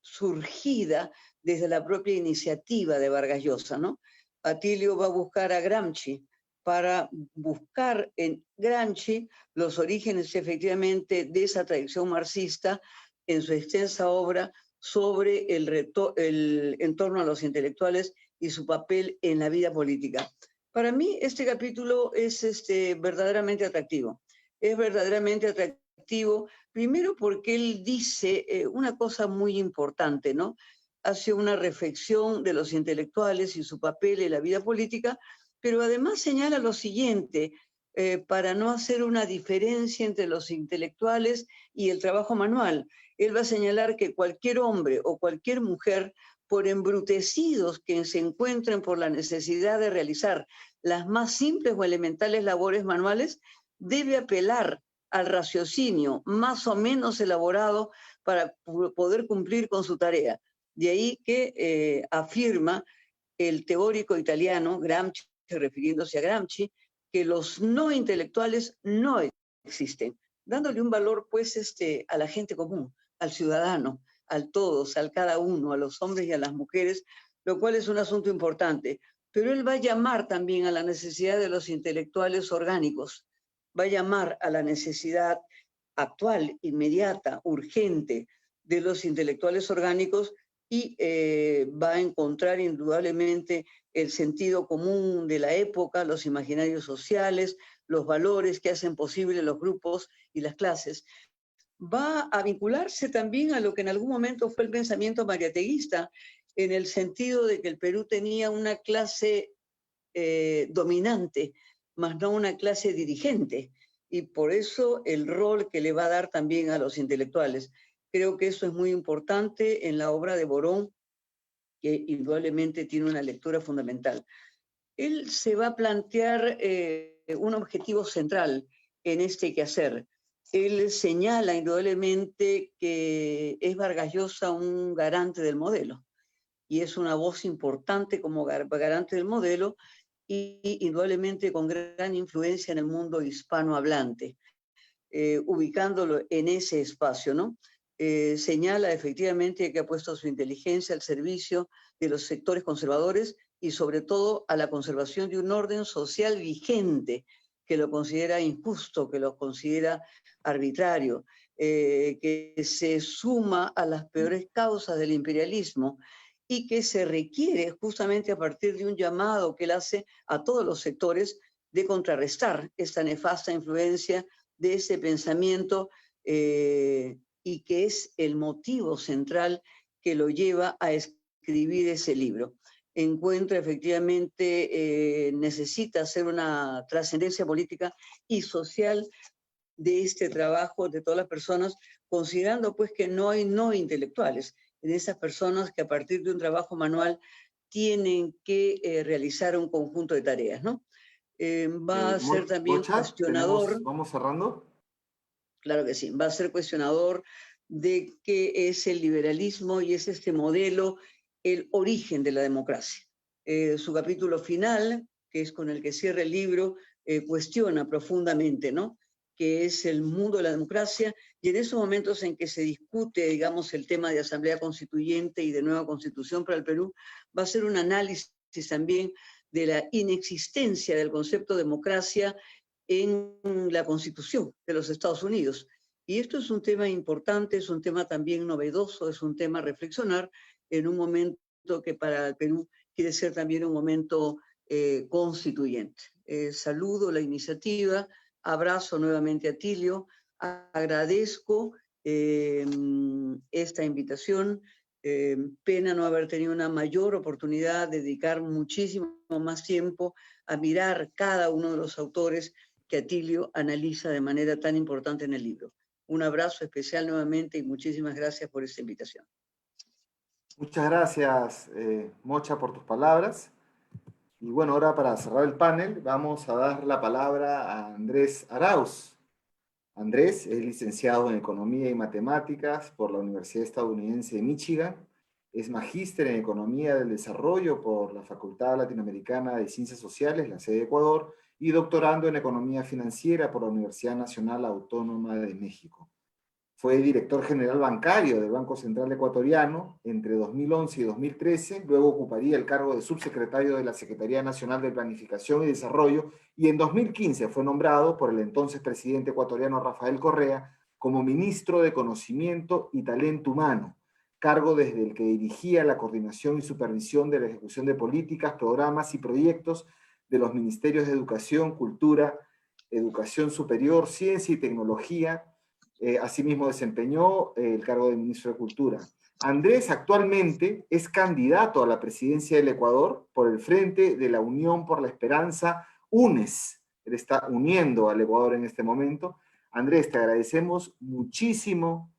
surgida desde la propia iniciativa de Vargas Llosa, ¿no? Atilio va a buscar a Gramsci para buscar en Gramsci los orígenes efectivamente de esa tradición marxista en su extensa obra sobre el entorno a los intelectuales y su papel en la vida política. Para mí este capítulo es verdaderamente atractivo. Es verdaderamente atractivo, primero porque él dice una cosa muy importante, ¿no? Hace una reflexión de los intelectuales y su papel en la vida política, pero además señala lo siguiente, para no hacer una diferencia entre los intelectuales y el trabajo manual. Él va a señalar que cualquier hombre o cualquier mujer, por embrutecidos que se encuentren por la necesidad de realizar las más simples o elementales labores manuales, debe apelar al raciocinio más o menos elaborado para poder cumplir con su tarea. De ahí que afirma el teórico italiano Gramsci, refiriéndose a Gramsci, que los no intelectuales no existen, dándole un valor pues a la gente común, al ciudadano, al todos, al cada uno, a los hombres y a las mujeres, lo cual es un asunto importante. Pero él va a llamar también a la necesidad de los intelectuales orgánicos, va a llamar a la necesidad actual, inmediata, urgente de los intelectuales orgánicos y va a encontrar indudablemente el sentido común de la época, los imaginarios sociales, los valores que hacen posible los grupos y las clases. Va a vincularse también a lo que en algún momento fue el pensamiento mariateguista, en el sentido de que el Perú tenía una clase dominante, más no una clase dirigente, y por eso el rol que le va a dar también a los intelectuales. Creo que eso es muy importante en la obra de Borón, que indudablemente tiene una lectura fundamental. Él se va a plantear un objetivo central en este quehacer. Él señala indudablemente que es Vargas Llosa un garante del modelo, y es una voz importante como garante del modelo, y indudablemente con gran influencia en el mundo hispanohablante, ubicándolo en ese espacio, ¿no? Señala efectivamente que ha puesto su inteligencia al servicio de los sectores conservadores y sobre todo a la conservación de un orden social vigente que lo considera injusto, que lo considera arbitrario, que se suma a las peores causas del imperialismo y que se requiere justamente a partir de un llamado que él hace a todos los sectores de contrarrestar esta nefasta influencia de ese pensamiento y que es el motivo central que lo lleva a escribir ese libro. Encuentra efectivamente, necesita hacer una trascendencia política y social de este trabajo de todas las personas, considerando pues que no hay no intelectuales, de esas personas que a partir de un trabajo manual tienen que realizar un conjunto de tareas, ¿no? Va a ser también cuestionador. ¿Vamos cerrando? Claro que sí, va a ser cuestionador de qué es el liberalismo y es este modelo el origen de la democracia. Su capítulo final, que es con el que cierra el libro, cuestiona profundamente, ¿no?, qué es el mundo de la democracia, y en esos momentos en que se discute, digamos, el tema de asamblea constituyente y de nueva constitución para el Perú, va a ser un análisis también de la inexistencia del concepto de democracia en la Constitución de los Estados Unidos. Y esto es un tema importante, es un tema también novedoso, es un tema a reflexionar en un momento que para el Perú quiere ser también un momento constituyente. Saludo la iniciativa, abrazo nuevamente a Tilio, agradezco esta invitación, pena no haber tenido una mayor oportunidad de dedicar muchísimo más tiempo a mirar cada uno de los autores que Atilio analiza de manera tan importante en el libro. Un abrazo especial nuevamente y muchísimas gracias por esta invitación. Muchas gracias, Mocha, por tus palabras. Y bueno, ahora para cerrar el panel vamos a dar la palabra a Andrés Arauz. Andrés es licenciado en Economía y Matemáticas por la Universidad Estadounidense de Michigan, es magíster en Economía del Desarrollo por la Facultad Latinoamericana de Ciencias Sociales, la sede de Ecuador, y doctorando en Economía Financiera por la Universidad Nacional Autónoma de México. Fue director general bancario del Banco Central Ecuatoriano entre 2011 y 2013, luego ocuparía el cargo de subsecretario de la Secretaría Nacional de Planificación y Desarrollo, y en 2015 fue nombrado por el entonces presidente ecuatoriano Rafael Correa como ministro de Conocimiento y Talento Humano, cargo desde el que dirigía la coordinación y supervisión de la ejecución de políticas, programas y proyectos de los ministerios de Educación, Cultura, Educación Superior, Ciencia y Tecnología. Asimismo desempeñó el cargo de ministro de Cultura. Andrés actualmente es candidato a la presidencia del Ecuador por el Frente de la Unión por la Esperanza, UNES. Él está uniendo al Ecuador en este momento. Andrés, te agradecemos muchísimo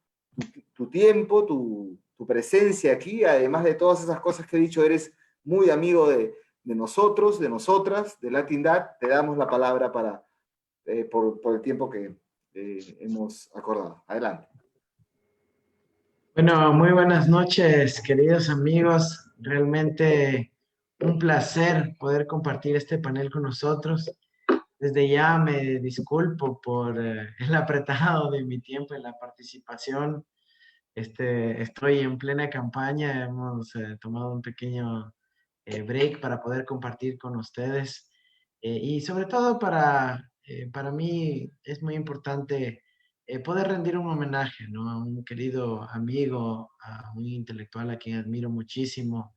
tu tiempo, tu presencia aquí. Además de todas esas cosas que he dicho, eres muy amigo de nosotros, de nosotras, de Latindad. Te damos la palabra por el tiempo que hemos acordado. Adelante. Bueno, muy buenas noches, queridos amigos. Realmente un placer poder compartir este panel con nosotros. Desde ya me disculpo por el apretado de mi tiempo en la participación. Estoy en plena campaña, hemos tomado un pequeño break para poder compartir con ustedes. Y sobre todo para mí es muy importante poder rendir un homenaje, ¿no? A un querido amigo, a un intelectual a quien admiro muchísimo,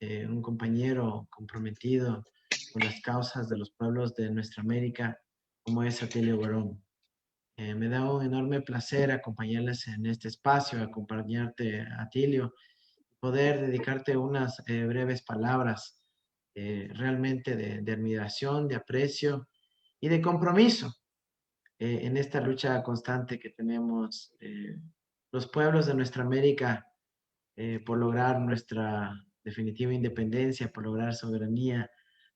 un compañero comprometido con las causas de los pueblos de nuestra América, como es Atilio Borón. Me da un enorme placer acompañarles en este espacio, acompañarte, Atilio, poder dedicarte unas breves palabras realmente de admiración, de aprecio y de compromiso en esta lucha constante que tenemos los pueblos de nuestra América por lograr nuestra definitiva independencia, por lograr soberanía,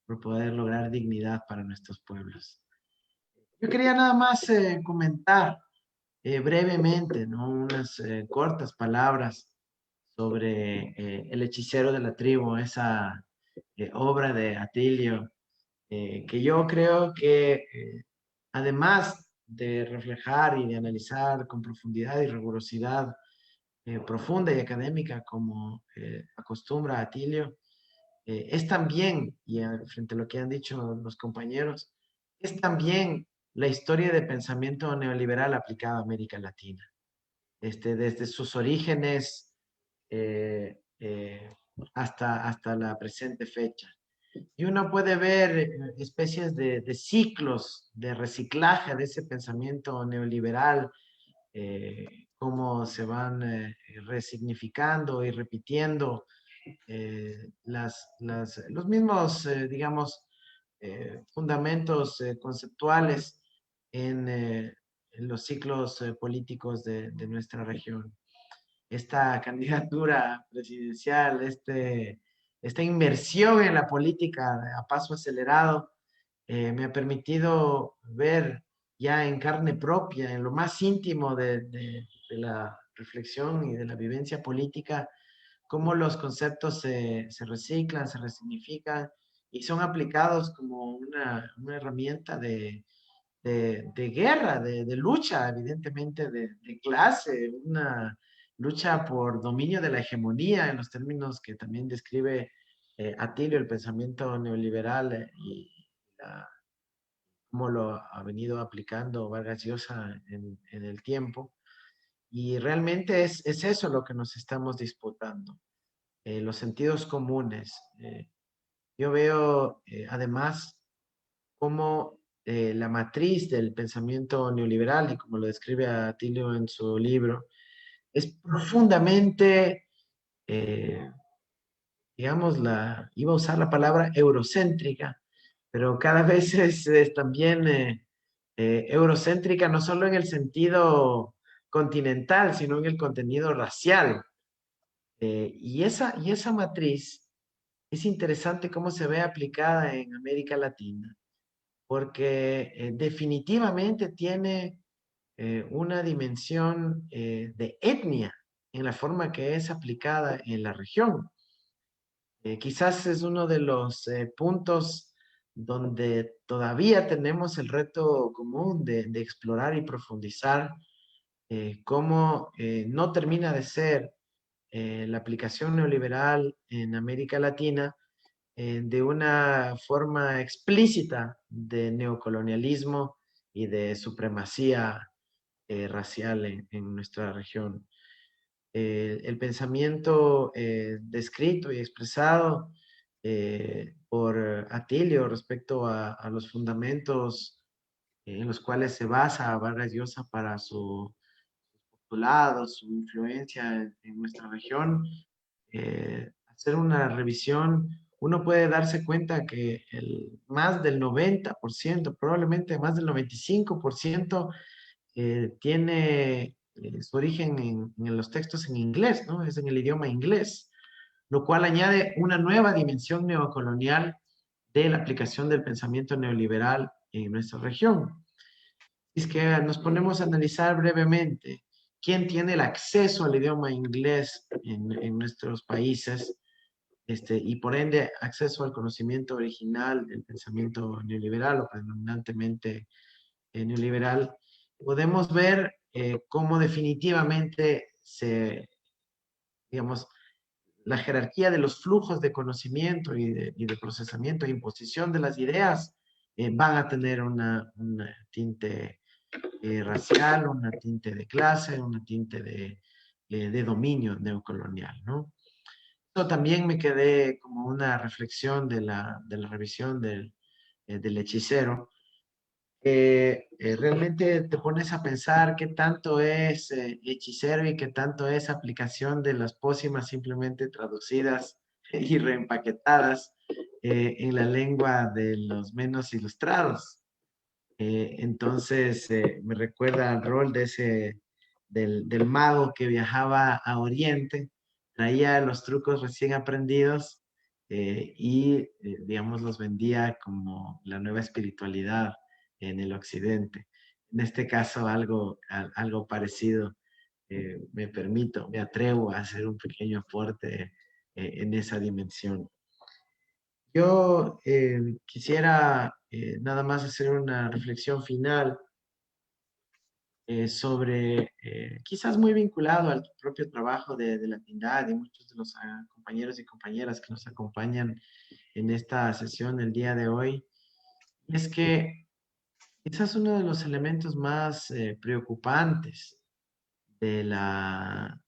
por poder lograr dignidad para nuestros pueblos. Yo quería nada más comentar brevemente, ¿no? Unas cortas palabras sobre El hechicero de la tribu, esa obra de Atilio, que yo creo que además de reflejar y de analizar con profundidad y rigurosidad profunda y académica como acostumbra Atilio, es también, y frente a lo que han dicho los compañeros, es también la historia de pensamiento neoliberal aplicada a América Latina. Desde sus orígenes hasta la presente fecha. Y uno puede ver especies de ciclos de reciclaje de ese pensamiento neoliberal, cómo se van resignificando y repitiendo los mismos, digamos, fundamentos conceptuales en los ciclos políticos de nuestra región. Esta candidatura presidencial, esta inmersión en la política a paso acelerado, me ha permitido ver ya en carne propia, en lo más íntimo de la reflexión y de la vivencia política, cómo los conceptos se reciclan, se resignifican y son aplicados como una herramienta de guerra, de lucha, evidentemente, de clase, una lucha por dominio de la hegemonía en los términos que también describe Atilio, el pensamiento neoliberal y cómo lo ha venido aplicando Vargas Llosa en el tiempo. Y realmente es eso lo que nos estamos disputando, los sentidos comunes. Yo veo además cómo la matriz del pensamiento neoliberal, y como lo describe Atilio en su libro, es profundamente, digamos, iba a usar la palabra eurocéntrica, pero cada vez es también eurocéntrica no solo en el sentido continental, sino en el contenido racial. Y esa matriz es interesante cómo se ve aplicada en América Latina, porque definitivamente tiene una dimensión de etnia en la forma que es aplicada en la región. Quizás es uno de los puntos donde todavía tenemos el reto común de explorar y profundizar cómo no termina de ser la aplicación neoliberal en América Latina de una forma explícita de neocolonialismo y de supremacía racial en nuestra región. El pensamiento descrito y expresado por Atilio respecto a los fundamentos en los cuales se basa Vargas Llosa para su postulado, su influencia en nuestra región, hacer una revisión, uno puede darse cuenta que más del 90%, probablemente más del 95%, tiene su origen en los textos en inglés, ¿no? Es en el idioma inglés, lo cual añade una nueva dimensión neocolonial de la aplicación del pensamiento neoliberal en nuestra región. Es que nos ponemos a analizar brevemente quién tiene el acceso al idioma inglés en nuestros países, y por ende acceso al conocimiento original del pensamiento neoliberal o predominantemente neoliberal, podemos ver cómo definitivamente digamos, la jerarquía de los flujos de conocimiento y de procesamiento e imposición de las ideas van a tener un tinte racial, una tinte de clase, una tinte de dominio neocolonial, ¿no? Esto también me quedé como una reflexión de la revisión del hechicero, realmente te pones a pensar qué tanto es hechicero y qué tanto es aplicación de las pócimas simplemente traducidas y reempaquetadas en la lengua de los menos ilustrados. Entonces, me recuerda al rol del mago que viajaba a Oriente, traía los trucos recién aprendidos digamos, los vendía como la nueva espiritualidad en el occidente. En este caso, algo parecido. Me atrevo a hacer un pequeño aporte en esa dimensión. Yo quisiera nada más hacer una reflexión final sobre, quizás muy vinculado al propio trabajo de la Tindad y muchos de los compañeros y compañeras que nos acompañan en esta sesión el día de hoy. Y es que quizás uno de los elementos más preocupantes de la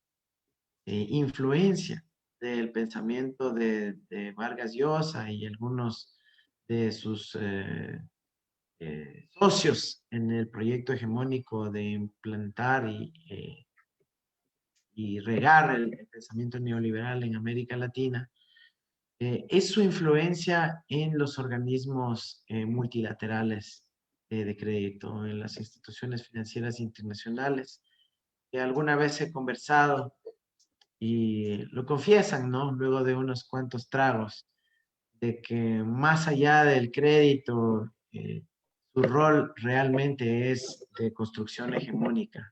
influencia del pensamiento de Vargas Llosa y algunos de sus socios en el proyecto hegemónico de implantar y regar el pensamiento neoliberal en América Latina, es su influencia en los organismos multilaterales de crédito, en las instituciones financieras internacionales, que alguna vez he conversado y lo confiesan, ¿no? Luego de unos cuantos tragos, de que más allá del crédito, su rol realmente es de construcción hegemónica.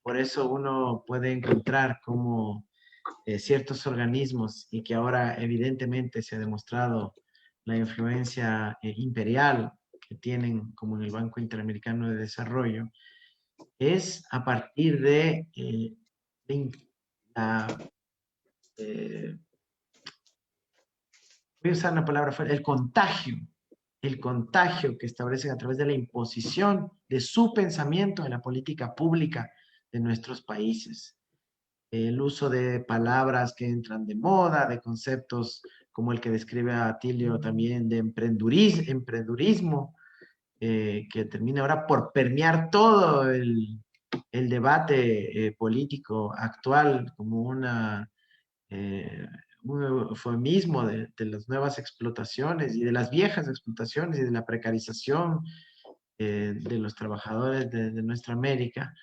Por eso uno puede encontrar cómo ciertos organismos, y que ahora evidentemente se ha demostrado la influencia imperial que tienen, como en el Banco Interamericano de Desarrollo, es a partir de la voy a usar una palabra fuerte, el contagio que establecen a través de la imposición de su pensamiento en la política pública de nuestros países. El uso de palabras que entran de moda, de conceptos como el que describe a Atilio también de emprendurismo, que termina ahora por permear todo el debate político actual como un eufemismo de las nuevas explotaciones y de las viejas explotaciones y de la precarización de los trabajadores de nuestra América,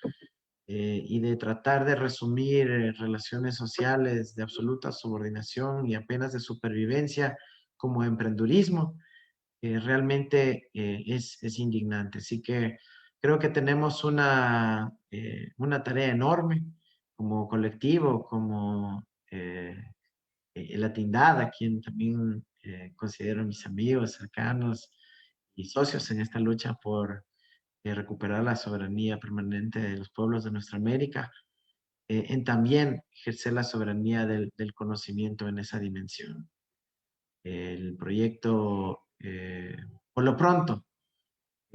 y de tratar de resumir relaciones sociales de absoluta subordinación y apenas de supervivencia como emprendurismo, realmente es indignante. Así que creo que tenemos una tarea enorme como colectivo, como la Tindad, a quien también considero mis amigos cercanos y socios en esta lucha por recuperar la soberanía permanente de los pueblos de nuestra América, en también ejercer la soberanía del conocimiento en esa dimensión. El proyecto, por lo pronto,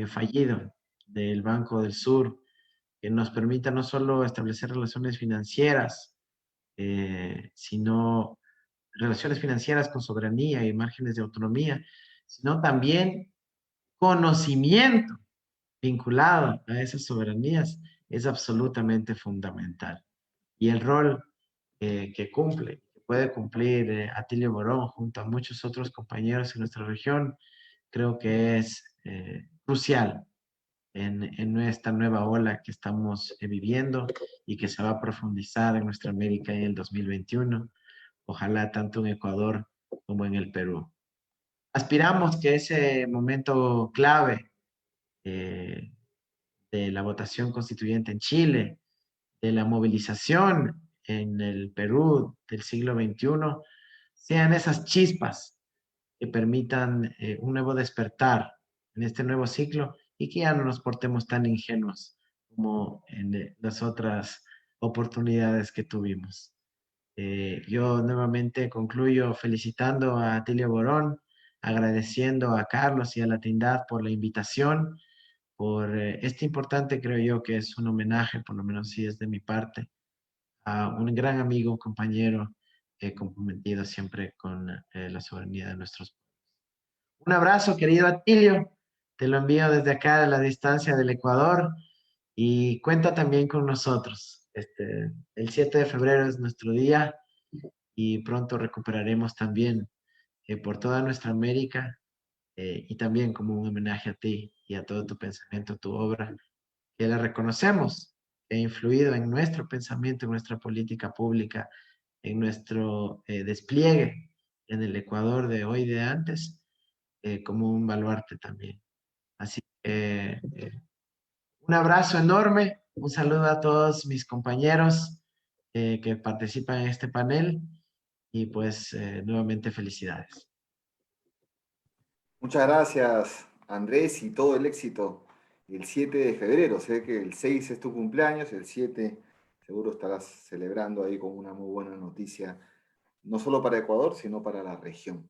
fallido del Banco del Sur, que nos permita no solo establecer relaciones financieras, sino relaciones financieras con soberanía y márgenes de autonomía, sino también conocimiento vinculado a esas soberanías, es absolutamente fundamental. Y el rol que puede cumplir Atilio Borón junto a muchos otros compañeros en nuestra región, creo que es crucial en esta nueva ola que estamos viviendo y que se va a profundizar en nuestra América en el 2021. Ojalá tanto en Ecuador como en el Perú. Aspiramos que ese momento clave de la votación constituyente en Chile, de la movilización en el Perú del siglo XXI sean esas chispas que permitan un nuevo despertar en este nuevo ciclo y que ya no nos portemos tan ingenuos como en las otras oportunidades que tuvimos. Yo nuevamente concluyo felicitando a Atilio Borón, agradeciendo a Carlos y a la Tindad por la invitación, por este importante, creo yo, que es un homenaje, por lo menos si es de mi parte, a un gran amigo, compañero, comprometido siempre con la soberanía de nuestros pueblos. Un abrazo, querido Atilio, te lo envío desde acá a la distancia del Ecuador y cuenta también con nosotros. El 7 de febrero es nuestro día y pronto recuperaremos también por toda nuestra América y también como un homenaje a ti y a todo tu pensamiento, tu obra, que la reconocemos, que ha influido en nuestro pensamiento, en nuestra política pública, en nuestro despliegue en el Ecuador de hoy y de antes, como un baluarte también. Así que un abrazo enorme, un saludo a todos mis compañeros que participan en este panel y pues nuevamente felicidades. Muchas gracias, Andrés, y todo el éxito el 7 de febrero. Sé que el 6 es tu cumpleaños, el 7 seguro estarás celebrando ahí con una muy buena noticia, no solo para Ecuador, sino para la región.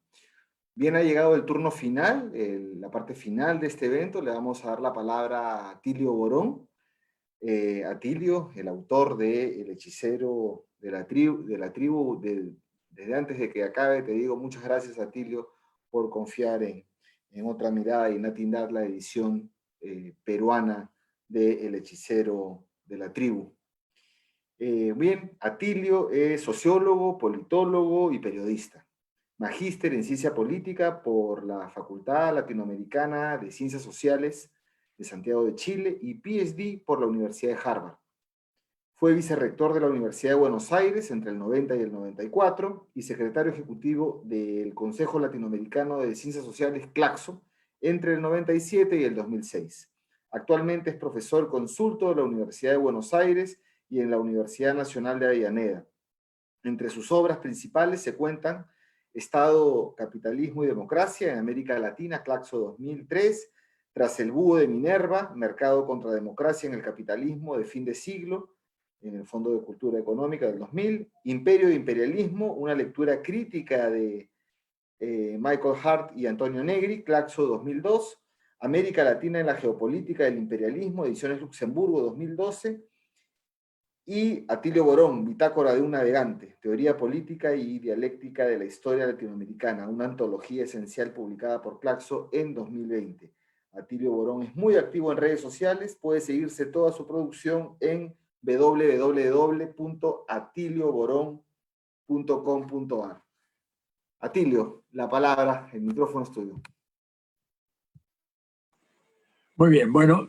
Bien, ha llegado el turno final, la parte final de este evento. Le vamos a dar la palabra a Atilio Borón. Atilio, el autor de El hechicero de la tribu, desde antes de que acabe, te digo muchas gracias, Atilio, por confiar en Otra Mirada y Natindad, la edición peruana de El hechicero de la tribu. Bien, Atilio es sociólogo, politólogo y periodista. Magíster en Ciencia Política por la Facultad Latinoamericana de Ciencias Sociales de Santiago de Chile y PhD por la Universidad de Harvard. Fue vicerrector de la Universidad de Buenos Aires entre el 90 y el 94 y secretario ejecutivo del Consejo Latinoamericano de Ciencias Sociales, CLACSO, entre el 97 y el 2006. Actualmente es profesor consulto de la Universidad de Buenos Aires y en la Universidad Nacional de Avellaneda. Entre sus obras principales se cuentan Estado, Capitalismo y Democracia en América Latina, CLACSO 2003, Tras el búho de Minerva, Mercado contra Democracia en el Capitalismo de fin de siglo, en el Fondo de Cultura Económica del 2000, Imperio e Imperialismo, una lectura crítica de Michael Hart y Antonio Negri, CLACSO 2002, América Latina en la Geopolítica del Imperialismo, Ediciones Luxemburgo 2012, y Atilio Borón, Bitácora de un navegante, Teoría Política y Dialéctica de la Historia Latinoamericana, una antología esencial publicada por CLACSO en 2020. Atilio Borón es muy activo en redes sociales, puede seguirse toda su producción en www.atilioborón.com.ar. Atilio, la palabra, el micrófono es tuyo. Muy bien, bueno,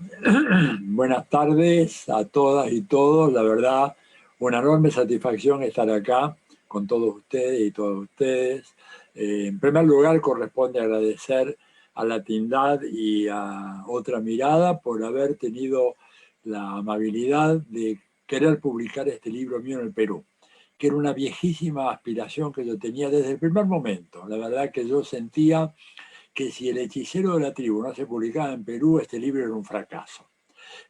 buenas tardes a todas y todos. La verdad, una enorme satisfacción estar acá con todos ustedes y todas ustedes. En primer lugar, corresponde agradecer a la Tindad y a Otra Mirada por haber tenido la amabilidad de querer publicar este libro mío en el Perú, que era una viejísima aspiración que yo tenía desde el primer momento. La verdad que yo sentía que si El hechicero de la tribu no se publicaba en Perú, este libro era un fracaso.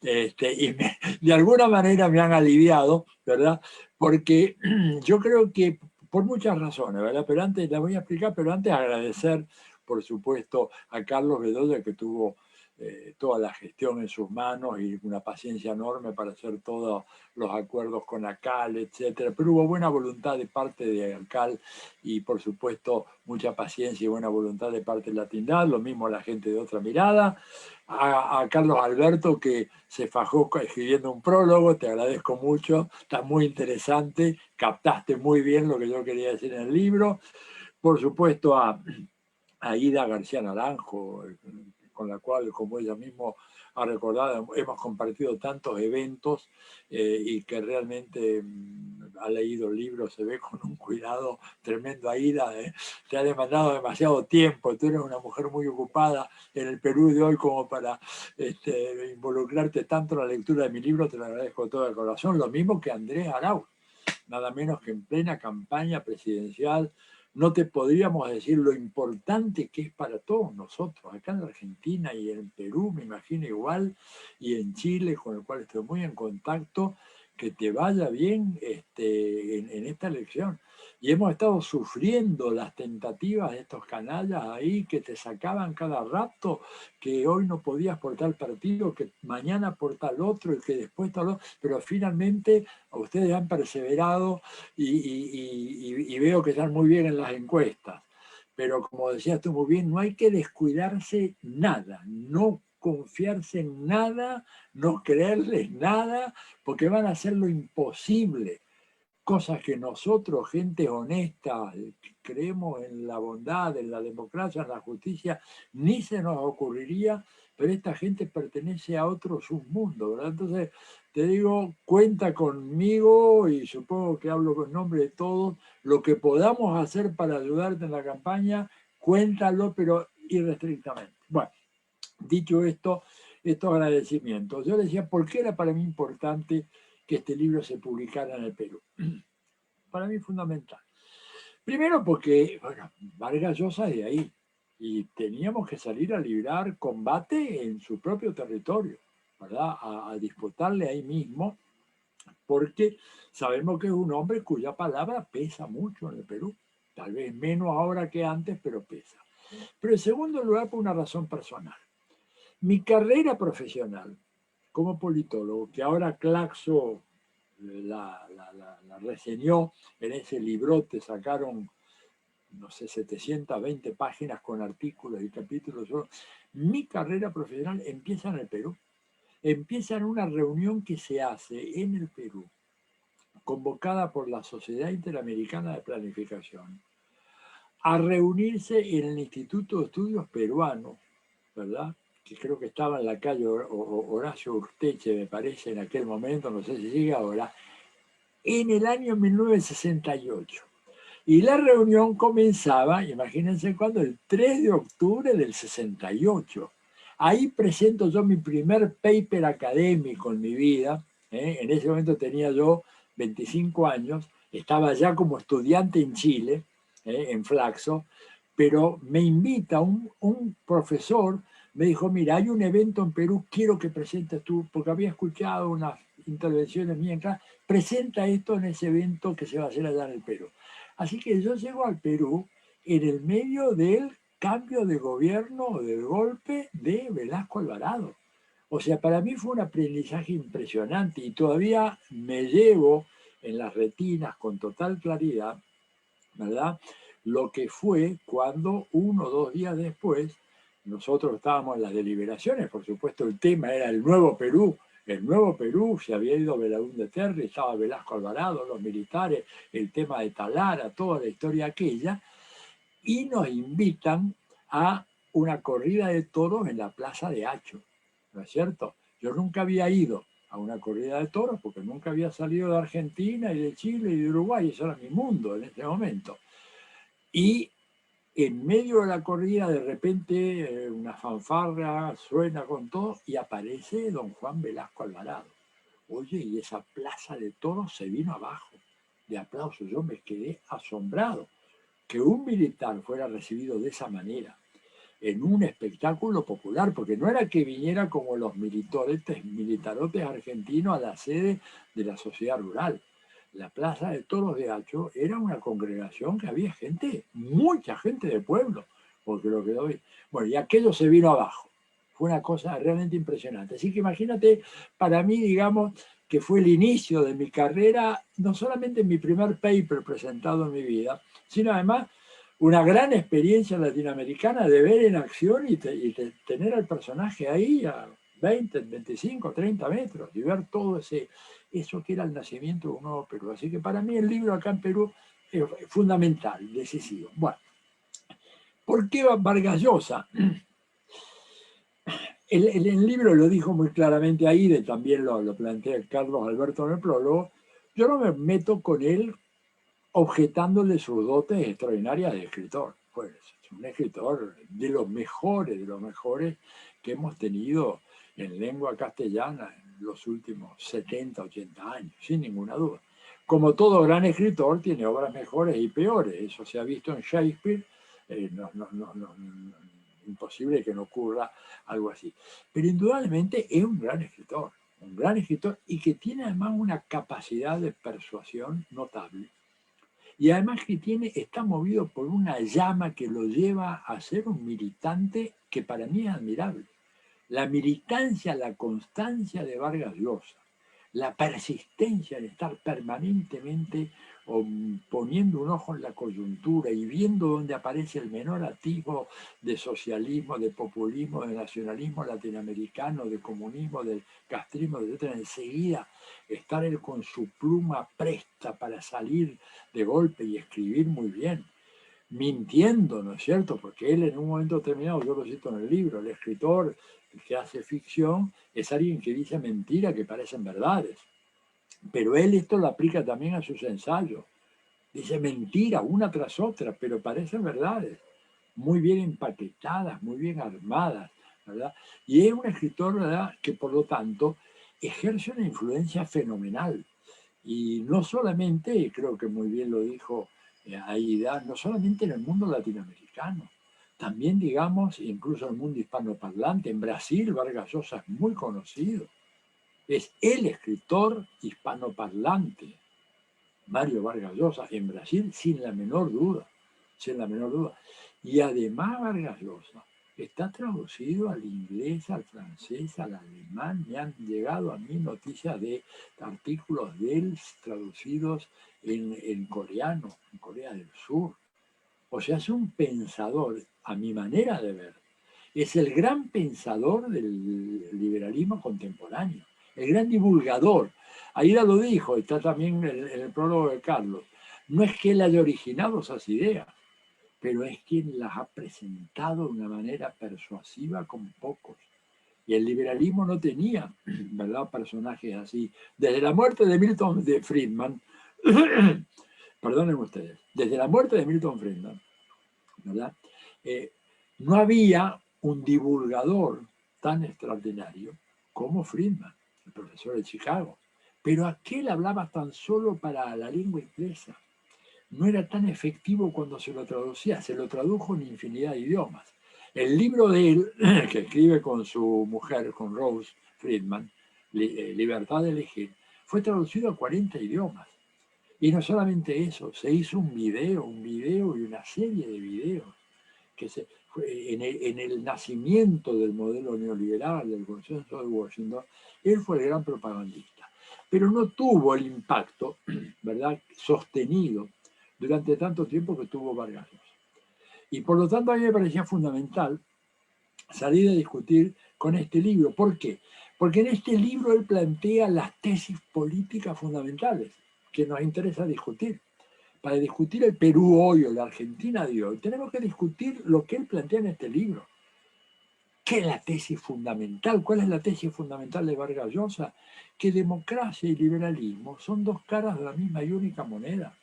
Y de alguna manera me han aliviado, ¿verdad? Porque yo creo que por muchas razones, ¿verdad? Pero antes, la voy a explicar, pero antes agradecer, por supuesto, a Carlos Bedoya, que tuvo toda la gestión en sus manos y una paciencia enorme para hacer todos los acuerdos con ACAL, etcétera. Pero hubo buena voluntad de parte de ACAL y, por supuesto, mucha paciencia y buena voluntad de parte de la Tindad, lo mismo la gente de Otra Mirada. A Carlos Alberto, que se fajó escribiendo un prólogo, te agradezco mucho, está muy interesante, captaste muy bien lo que yo quería decir en el libro. Por supuesto, a Ida García Naranjo, con la cual, como ella mismo ha recordado, hemos compartido tantos eventos y que realmente ha leído el libro, se ve con un cuidado tremendo. Aida, te ha demandado demasiado tiempo, tú eres una mujer muy ocupada en el Perú de hoy como para involucrarte tanto en la lectura de mi libro, te lo agradezco de todo el corazón. Lo mismo que Andrés Arauz, nada menos que en plena campaña presidencial. No te podríamos decir lo importante que es para todos nosotros, acá en Argentina y en Perú, me imagino igual, y en Chile, con el cual estoy muy en contacto, que te vaya bien en esta elección. Y hemos estado sufriendo las tentativas de estos canallas ahí que te sacaban cada rato, que hoy no podías por tal partido, que mañana por tal otro y que después tal otro, pero finalmente ustedes han perseverado y veo que están muy bien en las encuestas. Pero como decías tú muy bien, no hay que descuidarse nada, no confiarse en nada, no creerles nada, porque van a hacer lo imposible. Cosas que nosotros, gente honesta, que creemos en la bondad, en la democracia, en la justicia, ni se nos ocurriría, pero esta gente pertenece a otro submundo, ¿verdad? Entonces, te digo, cuenta conmigo y supongo que hablo con nombre de todos. Lo que podamos hacer para ayudarte en la campaña, cuéntalo, pero irrestrictamente. Bueno, dicho esto, estos agradecimientos. Yo decía, ¿por qué era para mí importante que este libro se publicara en el Perú? Para mí fundamental. Primero porque, bueno, Vargas Llosa es de ahí y teníamos que salir a librar combate en su propio territorio, ¿verdad? A disputarle ahí mismo, porque sabemos que es un hombre cuya palabra pesa mucho en el Perú. Tal vez menos ahora que antes, pero pesa. Pero en segundo lugar, por una razón personal. Mi carrera profesional como politólogo, que ahora Claxo la reseñó en ese librote, sacaron, no sé, 720 páginas con artículos y capítulos. Mi carrera profesional empieza en el Perú. Empieza en una reunión que se hace en el Perú, convocada por la Sociedad Interamericana de Planificación, a reunirse en el Instituto de Estudios Peruanos, ¿verdad? Que creo que estaba en la calle Horacio Urteche, me parece, en aquel momento, no sé si sigue ahora, en el año 1968. Y la reunión comenzaba, imagínense cuándo, el 3 de octubre del 68. Ahí presento yo mi primer paper académico en mi vida. En ese momento tenía yo 25 años, estaba ya como estudiante en Chile, en Flaxo, pero me invita un profesor, me dijo, mira, hay un evento en Perú, quiero que presentes tú, porque había escuchado unas intervenciones mías en clase, presenta esto en ese evento que se va a hacer allá en el Perú. Así que yo llego al Perú en el medio del cambio de gobierno, del golpe de Velasco Alvarado. O sea, para mí fue un aprendizaje impresionante y todavía me llevo en las retinas con total claridad, ¿verdad?, lo que fue cuando 1 o 2 días después nosotros estábamos en las deliberaciones. Por supuesto, el tema era el Nuevo Perú. El Nuevo Perú, se había ido Belaúnde Terry, estaba Velasco Alvarado, los militares, el tema de Talara, toda la historia aquella, y nos invitan a una corrida de toros en la Plaza de Hacho, ¿no es cierto? Yo nunca había ido a una corrida de toros porque nunca había salido de Argentina y de Chile y de Uruguay, eso era mi mundo en ese momento. Y en medio de la corrida, de repente, una fanfarra suena con todo y aparece don Juan Velasco Alvarado. Oye, y esa plaza de toros se vino abajo de aplausos. Yo me quedé asombrado que un militar fuera recibido de esa manera en un espectáculo popular, porque no era que viniera como los militarotes argentinos a la sede de la sociedad rural. La Plaza de Toros de Hacho era una congregación que había gente, mucha gente de pueblo, porque lo quedó bien. Bueno, y aquello se vino abajo. Fue una cosa realmente impresionante. Así que imagínate, para mí, digamos, que fue el inicio de mi carrera, no solamente mi primer paper presentado en mi vida, sino además una gran experiencia latinoamericana de ver en acción y tener al personaje ahí a 20, 25, 30 metros y ver todo eso que era el nacimiento de un nuevo Perú. Así que para mí el libro acá en Perú es fundamental, decisivo. Bueno, ¿por qué Vargas Llosa? el libro lo dijo muy claramente ahí, también lo plantea Carlos Alberto en el prólogo. Yo no me meto con él objetándole sus dotes extraordinarias de escritor. Pues es un escritor de los mejores que hemos tenido en lengua castellana en los últimos 70, 80 años, sin ninguna duda. Como todo gran escritor, tiene obras mejores y peores. Eso se ha visto en Shakespeare. Imposible que no ocurra algo así. Pero indudablemente es un gran escritor y que tiene además una capacidad de persuasión notable. Y además que está movido por una llama que lo lleva a ser un militante que para mí es admirable. La militancia, la constancia de Vargas Llosa, la persistencia en estar permanentemente poniendo un ojo en la coyuntura y viendo dónde aparece el menor atisbo de socialismo, de populismo, de nacionalismo latinoamericano, de comunismo, del castrismo, etc. Enseguida estar él con su pluma presta para salir de golpe y escribir muy bien, mintiendo, ¿no es cierto? Porque él en un momento determinado, yo lo cito en el libro, el escritor que hace ficción es alguien que dice mentiras que parecen verdades. Pero él esto lo aplica también a sus ensayos. Dice mentiras una tras otra, pero parecen verdades. Muy bien empaquetadas, muy bien armadas, ¿verdad? Y es un escritor, ¿verdad?, que por lo tanto ejerce una influencia fenomenal. Y no solamente, creo que muy bien lo dijo Aida, no solamente en el mundo latinoamericano, también, digamos, incluso en el mundo hispanoparlante. En Brasil, Vargas Llosa es muy conocido. Es el escritor hispanoparlante, Mario Vargas Llosa, en Brasil, sin la menor duda. Y además Vargas Llosa está traducido al inglés, al francés, al alemán. Me han llegado a mí noticias de artículos de él traducidos en coreano, en Corea del Sur. O sea, es un pensador, a mi manera de ver. Es el gran pensador del liberalismo contemporáneo, el gran divulgador. Aida lo dijo, está también en el prólogo de Carlos. No es que él haya originado esas ideas, pero es quien las ha presentado de una manera persuasiva con pocos. Y el liberalismo no tenía, ¿verdad?, personajes así. Desde la muerte de Milton Friedman, perdonen ustedes, desde la muerte de Milton Friedman, ¿verdad?, no había un divulgador tan extraordinario como Friedman, el profesor de Chicago. Pero aquel hablaba tan solo para la lengua inglesa. No era tan efectivo cuando se lo traducía, se lo tradujo en infinidad de idiomas. El libro de él, que escribe con su mujer, con Rose Friedman, Libertad de elegir, fue traducido a 40 idiomas. Y no solamente eso, se hizo un video y una serie de videos que en el nacimiento del modelo neoliberal, del consenso de Washington. Él fue el gran propagandista, pero no tuvo el impacto, ¿verdad?, sostenido durante tanto tiempo que tuvo Vargas Llosa. Y por lo tanto a mí me parecía fundamental salir a discutir con este libro. ¿Por qué? Porque en este libro él plantea las tesis políticas fundamentales que nos interesa discutir. Para discutir el Perú hoy o la Argentina de hoy, tenemos que discutir lo que él plantea en este libro. ¿Qué es la tesis fundamental? ¿Cuál es la tesis fundamental de Vargas Llosa? Que democracia y liberalismo son dos caras de la misma y única moneda.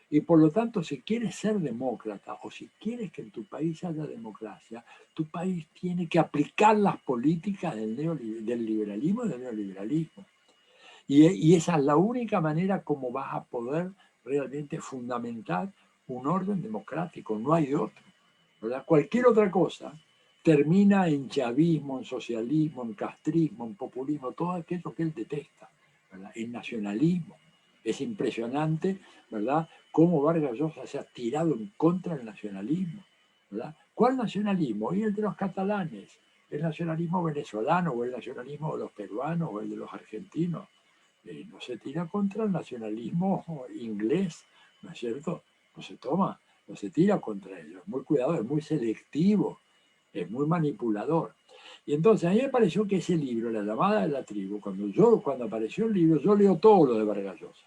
Y por lo tanto, si quieres ser demócrata o si quieres que en tu país haya democracia, tu país tiene que aplicar las políticas del liberalismo y del neoliberalismo. Y esa es la única manera como vas a poder realmente fundamentar un orden democrático. No hay otro, ¿verdad? Cualquier otra cosa termina en chavismo, en socialismo, en castrismo, en populismo, todo aquello que él detesta, ¿verdad?, en nacionalismo. Es impresionante, ¿verdad?, cómo Vargas Llosa se ha tirado en contra del nacionalismo, ¿verdad? ¿Cuál nacionalismo? Y el de los catalanes, el nacionalismo venezolano o el nacionalismo de los peruanos o el de los argentinos. No se tira contra el nacionalismo inglés, ¿no es cierto? No se tira contra ellos. Muy cuidado, es muy selectivo, es muy manipulador. Y entonces a mí me pareció que ese libro, La llamada de la tribu, cuando apareció el libro, yo leo todo lo de Vargas Llosa,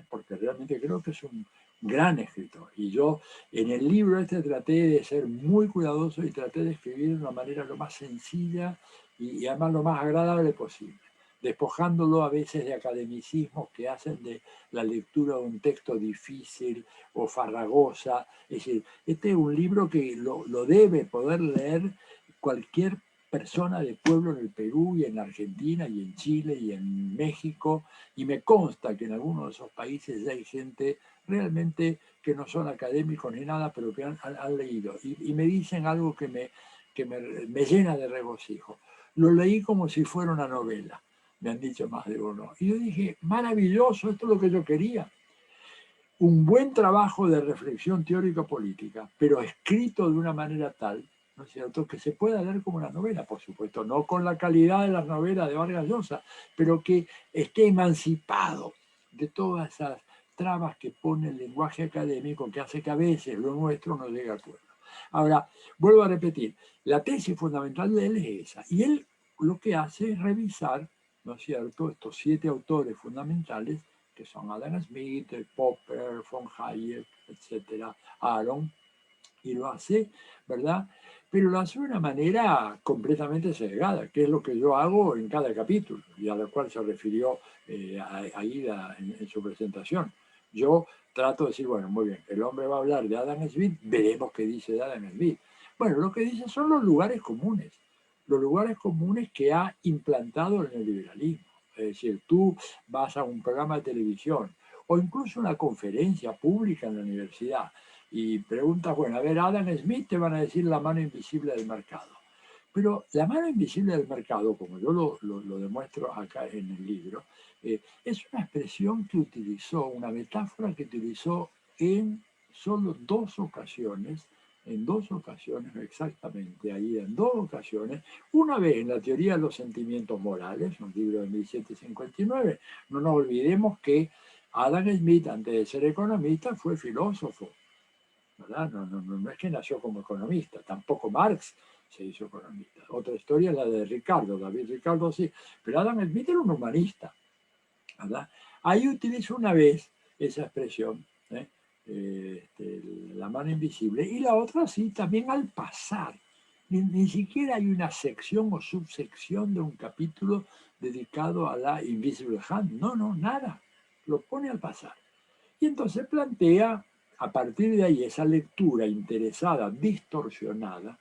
porque realmente creo que es un gran escritor. Y yo en el libro este traté de ser muy cuidadoso y traté de escribir de una manera lo más sencilla y además lo más agradable posible, despojándolo a veces de academicismos que hacen de la lectura de un texto difícil o farragosa. Es decir, este es un libro que lo debe poder leer cualquier persona de pueblo en el Perú y en la Argentina y en Chile y en México, y me consta que en algunos de esos países ya hay gente realmente que no son académicos ni nada, pero que han leído. Y me dicen algo que me llena de regocijo. Lo leí como si fuera una novela, me han dicho más de uno. Y yo dije, maravilloso, esto es lo que yo quería. Un buen trabajo de reflexión teórico-política, pero escrito de una manera tal, ¿no es cierto?, que se pueda leer como una novela, por supuesto, no con la calidad de las novelas de Vargas Llosa, pero que esté emancipado de todas esas trabas que pone el lenguaje académico, que hace que a veces lo nuestro no llegue a acuerdo. Ahora, vuelvo a repetir, la tesis fundamental de él es esa, y él lo que hace es revisar, ¿no es cierto?, estos 7 autores fundamentales, que son Adam Smith, Popper, von Hayek, etcétera, Aron, y lo hace, ¿verdad? Pero lo hace de una manera completamente sesgada, que es lo que yo hago en cada capítulo, y a lo cual se refirió Aida en su presentación. Yo trato de decir, bueno, muy bien, el hombre va a hablar de Adam Smith, veremos qué dice de Adam Smith. Bueno, lo que dice son los lugares comunes que ha implantado el neoliberalismo. Es decir, tú vas a un programa de televisión o incluso una conferencia pública en la universidad y preguntas, bueno, a ver, Adam Smith, te van a decir la mano invisible del mercado. Pero la mano invisible del mercado, como yo lo demuestro acá en el libro, es una expresión que utilizó, una metáfora que utilizó en solo 2 ocasiones, exactamente, ahí en 2 ocasiones, una vez en la teoría de los sentimientos morales, un libro de 1759, no nos olvidemos que Adam Smith, antes de ser economista, fue filósofo, ¿verdad? No es que nació como economista, tampoco Marx se hizo economista. Otra historia es la de David Ricardo sí, pero Adam Smith era un humanista, ¿verdad? Ahí utilizo una vez esa expresión, la mano invisible, y la otra sí, también al pasar. Ni siquiera hay una sección o subsección de un capítulo dedicado a la Invisible Hand, no, nada, lo pone al pasar. Y entonces plantea, a partir de ahí, esa lectura interesada, distorsionada,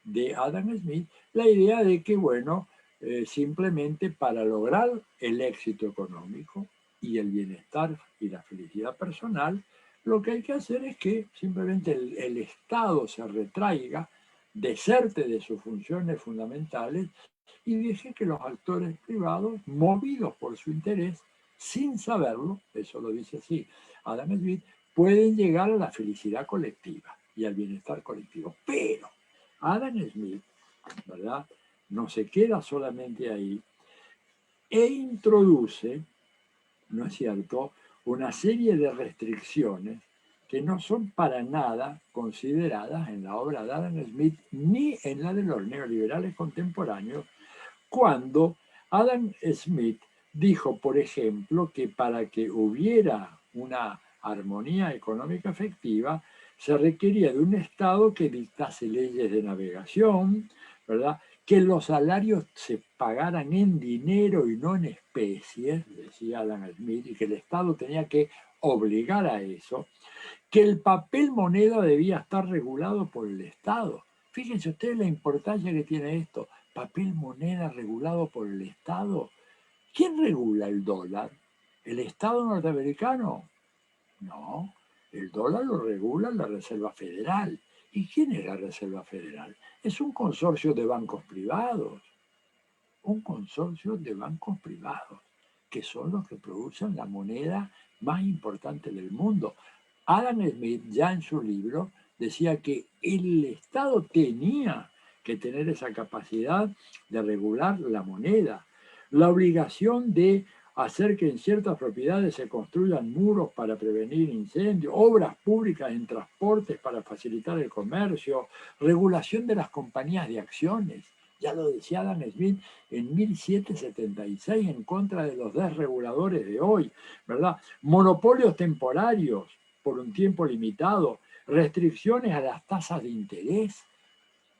de Adam Smith, la idea de que, bueno, simplemente para lograr el éxito económico y el bienestar y la felicidad personal, lo que hay que hacer es que simplemente el Estado se retraiga, deserte de sus funciones fundamentales y deje que los actores privados, movidos por su interés, sin saberlo, eso lo dice así Adam Smith, pueden llegar a la felicidad colectiva y al bienestar colectivo. Pero Adam Smith, ¿verdad?, no se queda solamente ahí e introduce, ¿no es cierto?, una serie de restricciones que no son para nada consideradas en la obra de Adam Smith ni en la de los neoliberales contemporáneos, cuando Adam Smith dijo, por ejemplo, que para que hubiera una armonía económica efectiva, se requería de un Estado que dictase leyes de navegación, ¿verdad?, que los salarios se pagaran en dinero y no en especies, decía Adam Smith, y que el Estado tenía que obligar a eso, que el papel moneda debía estar regulado por el Estado. Fíjense ustedes la importancia que tiene esto. Papel moneda regulado por el Estado. ¿Quién regula el dólar? ¿El Estado norteamericano? No, el dólar lo regula la Reserva Federal. ¿Y quién es la Reserva Federal? Es un consorcio de bancos privados. Un consorcio de bancos privados, que son los que producen la moneda más importante del mundo. Adam Smith, ya en su libro, decía que el Estado tenía que tener esa capacidad de regular la moneda, la obligación de hacer que en ciertas propiedades se construyan muros para prevenir incendios, obras públicas en transportes para facilitar el comercio, regulación de las compañías de acciones. Ya lo decía Adam Smith en 1776 en contra de los desreguladores de hoy, ¿verdad? Monopolios temporarios por un tiempo limitado, restricciones a las tasas de interés.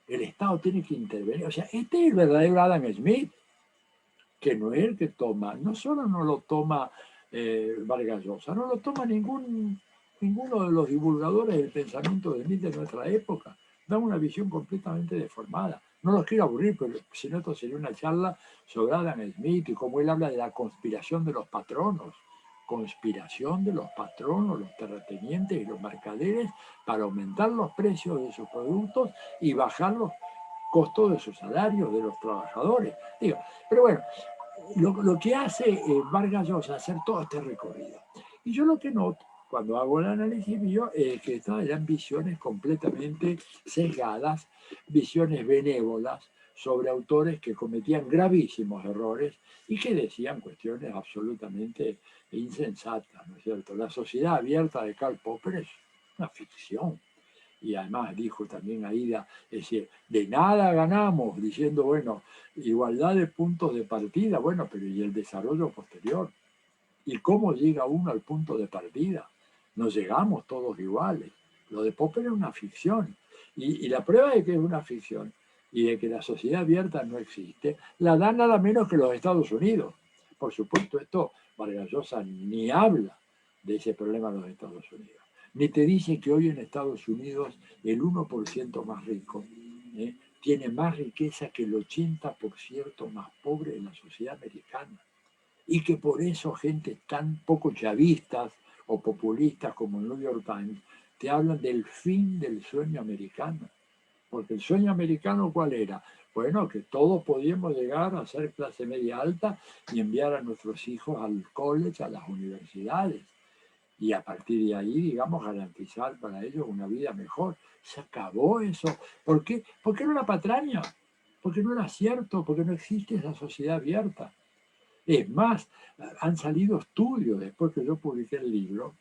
El Estado tiene que intervenir. O sea, este es el verdadero Adam Smith, que no es el que toma, no solo no lo toma Vargas Llosa, no lo toma ninguno de los divulgadores del pensamiento de Smith de nuestra época. Da una visión completamente deformada. No los quiero aburrir, pero si no, esto sería una charla sobre Adam Smith y cómo él habla de la conspiración de los patronos. Conspiración de los patronos, los terratenientes y los mercaderes para aumentar los precios de sus productos y bajar los costos de sus salarios de los trabajadores. Digo, pero bueno, lo que hace Vargas Llosa es hacer todo este recorrido. Y yo lo que noto cuando hago el análisis mío es que estas eran visiones completamente sesgadas, visiones benévolas sobre autores que cometían gravísimos errores y que decían cuestiones absolutamente insensatas, ¿no es cierto? La sociedad abierta de Karl Popper es una ficción. Y además dijo también Aida, es decir, de nada ganamos, diciendo, bueno, igualdad de puntos de partida, bueno, pero ¿y el desarrollo posterior? ¿Y cómo llega uno al punto de partida? No llegamos todos iguales. Lo de Popper es una ficción. Y la prueba de que es una ficción y de que la sociedad abierta no existe, la da nada menos que los Estados Unidos. Por supuesto, esto Vargas Llosa ni habla de ese problema en los Estados Unidos. Ni te dice que hoy en Estados Unidos el 1% más rico tiene más riqueza que el 80% más pobre de la sociedad americana. Y que por eso gente tan poco chavistas o populistas como el New York Times te hablan del fin del sueño americano. Porque el sueño americano, ¿cuál era? Bueno, que todos podíamos llegar a ser clase media alta y enviar a nuestros hijos al college, a las universidades. Y a partir de ahí, digamos, garantizar para ellos una vida mejor. Se acabó eso. ¿Por qué? Porque era una patraña, porque no era cierto, porque no existe esa sociedad abierta. Es más, han salido estudios después que yo publiqué el libro,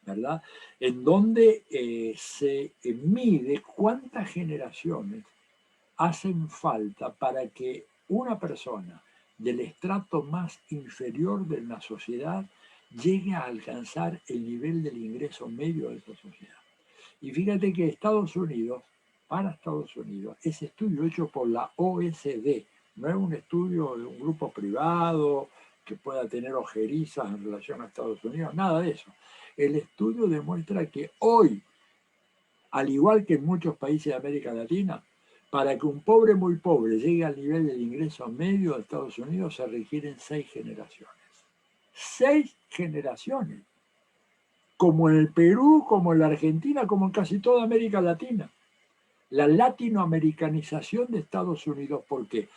¿verdad? En donde se mide cuántas generaciones hacen falta para que una persona del estrato más inferior de la sociedad llegue a alcanzar el nivel del ingreso medio de esa sociedad. Y fíjate que Estados Unidos, para Estados Unidos, ese estudio hecho por la OECD, no es un estudio de un grupo privado que pueda tener ojerizas en relación a Estados Unidos, nada de eso. El estudio demuestra que hoy, al igual que en muchos países de América Latina, para que un pobre muy pobre llegue al nivel del ingreso medio de Estados Unidos se requieren 6 generaciones. 6 generaciones. Como en el Perú, como en la Argentina, como en casi toda América Latina. La latinoamericanización de Estados Unidos, ¿por qué?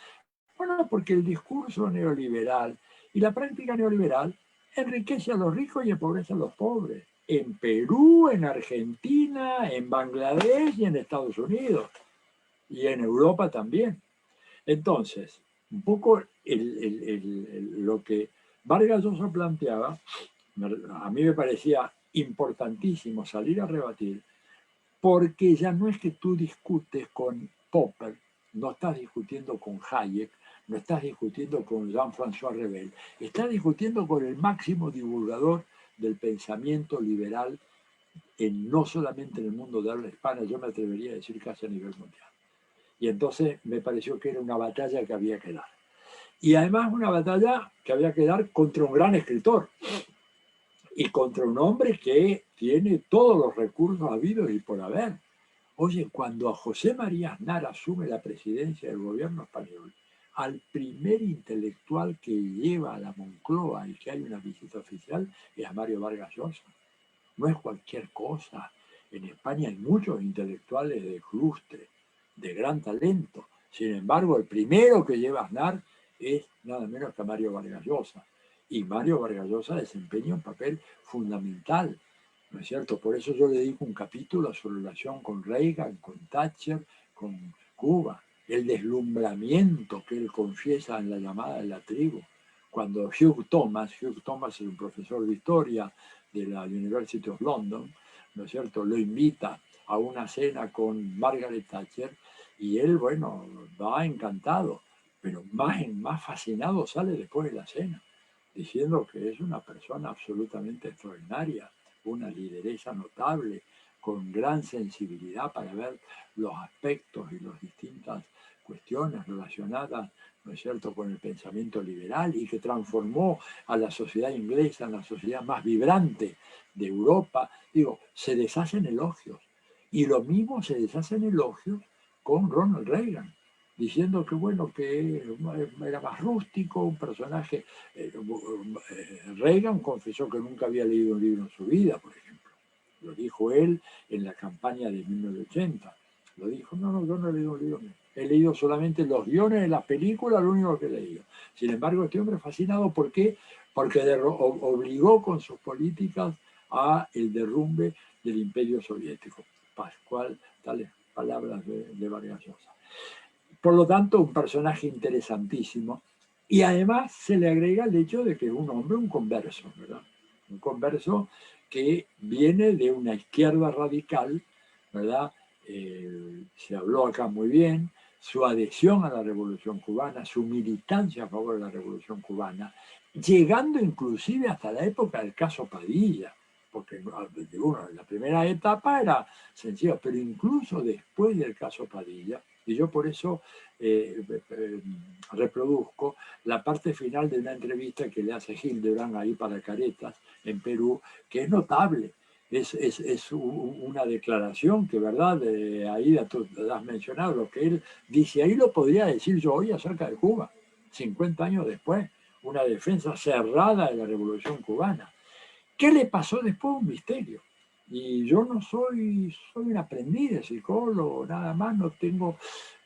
Bueno, porque el discurso neoliberal y la práctica neoliberal enriquece a los ricos y empobrece a los pobres. En Perú, en Argentina, en Bangladesh y en Estados Unidos. Y en Europa también. Entonces, un poco lo que Vargas Llosa planteaba, a mí me parecía importantísimo salir a rebatir, porque ya no es que tú discutes con Popper, no estás discutiendo con Hayek, no estás discutiendo con Jean-François Revel, estás discutiendo con el máximo divulgador del pensamiento liberal, no solamente en el mundo de habla hispana, yo me atrevería a decir casi a nivel mundial. Y entonces me pareció que era una batalla que había que dar. Y además una batalla que había que dar contra un gran escritor y contra un hombre que tiene todos los recursos habidos y por haber. Oye, cuando a José María Aznar asume la presidencia del gobierno español, al primer intelectual que lleva a la Moncloa y que hay una visita oficial es a Mario Vargas Llosa. No es cualquier cosa. En España hay muchos intelectuales de lustre, de gran talento. Sin embargo, el primero que lleva a Aznar es nada menos que Mario Vargas Llosa. Y Mario Vargas Llosa desempeña un papel fundamental, ¿no es cierto? Por eso yo le dedico un capítulo a su relación con Reagan, con Thatcher, con Cuba. El deslumbramiento que él confiesa en la llamada de la tribu. Cuando Hugh Thomas es un profesor de historia de la University of London, ¿no es cierto?, lo invita a una cena con Margaret Thatcher y él, bueno, va encantado, pero más fascinado sale después de la cena, diciendo que es una persona absolutamente extraordinaria, una lideresa notable, con gran sensibilidad para ver los aspectos y las distintas cuestiones relacionadas, ¿no es cierto?, con el pensamiento liberal, y que transformó a la sociedad inglesa en la sociedad más vibrante de Europa. Digo, se deshacen elogios. Y lo mismo se deshacen elogios con Ronald Reagan, diciendo que bueno, que era más rústico, un personaje. Reagan confesó que nunca había leído un libro en su vida, por ejemplo. Lo dijo él en la campaña de 1980. Lo dijo, no, yo no he leído un libro. He leído solamente los guiones de las películas, lo único que he leído. Sin embargo, este hombre fascinado, ¿por qué? Porque obligó con sus políticas a el derrumbe del Imperio Soviético. Pascual, tales palabras de Vargas Llosa. Por lo tanto, un personaje interesantísimo. Y además se le agrega el hecho de que es un hombre, un converso, ¿verdad? Un converso que viene de una izquierda radical, ¿verdad? Se habló acá muy bien, su adhesión a la Revolución Cubana, su militancia a favor de la Revolución Cubana, llegando inclusive hasta la época del caso Padilla, porque bueno, la primera etapa era sencilla, pero incluso después del caso Padilla, y yo por eso reproduzco la parte final de una entrevista que le hace Hildebrand ahí para Caretas, en Perú, que es notable. Es una declaración que, ¿verdad? Aida, tú has mencionado lo que él dice, ahí lo podría decir yo hoy acerca de Cuba, 50 años después, una defensa cerrada de la Revolución Cubana. ¿Qué le pasó después? Un misterio. Y yo no soy un aprendiz de psicólogo, nada más, no tengo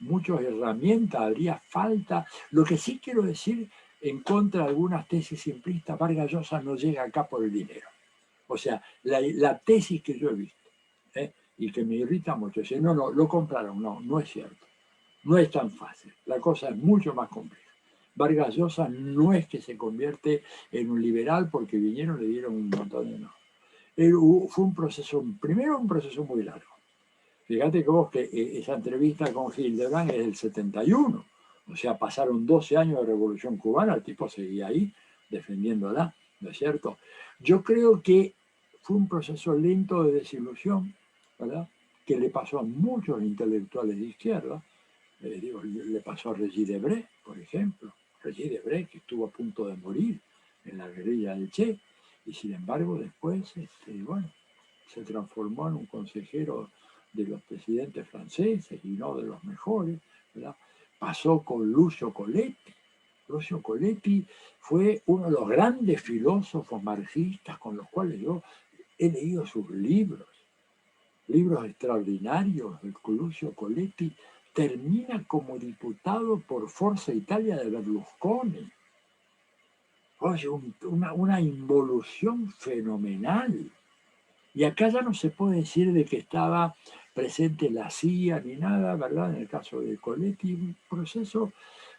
muchas herramientas, habría falta. Lo que sí quiero decir en contra de algunas tesis simplistas, Vargas Llosa no llega acá por el dinero. O sea, la tesis que yo he visto, y que me irrita mucho, es decir, no, lo compraron, no es cierto. No es tan fácil, la cosa es mucho más compleja. Vargas Llosa no es que se convierte en un liberal porque vinieron y le dieron un montón de no. Fue un proceso, primero un proceso muy largo. Fíjate que vos que esa entrevista con Hildebrand es del 71, o sea, pasaron 12 años de Revolución Cubana, el tipo seguía ahí defendiéndola, ¿no es cierto? Yo creo que fue un proceso lento de desilusión, ¿verdad?, que le pasó a muchos intelectuales de izquierda. Le pasó a Regis Debray, por ejemplo. Regis Debray, que estuvo a punto de morir en la guerrilla del Che, y sin embargo después, bueno, se transformó en un consejero de los presidentes franceses y no de los mejores, ¿verdad? Pasó con Lucio Coletti. Lucio Coletti fue uno de los grandes filósofos marxistas con los cuales yo he leído sus libros extraordinarios. El Lucio Coletti termina como diputado por Forza Italia de Berlusconi. Oye, una involución fenomenal. Y acá ya no se puede decir de que estaba presente la CIA ni nada, ¿verdad? En el caso de Coletti, un proceso,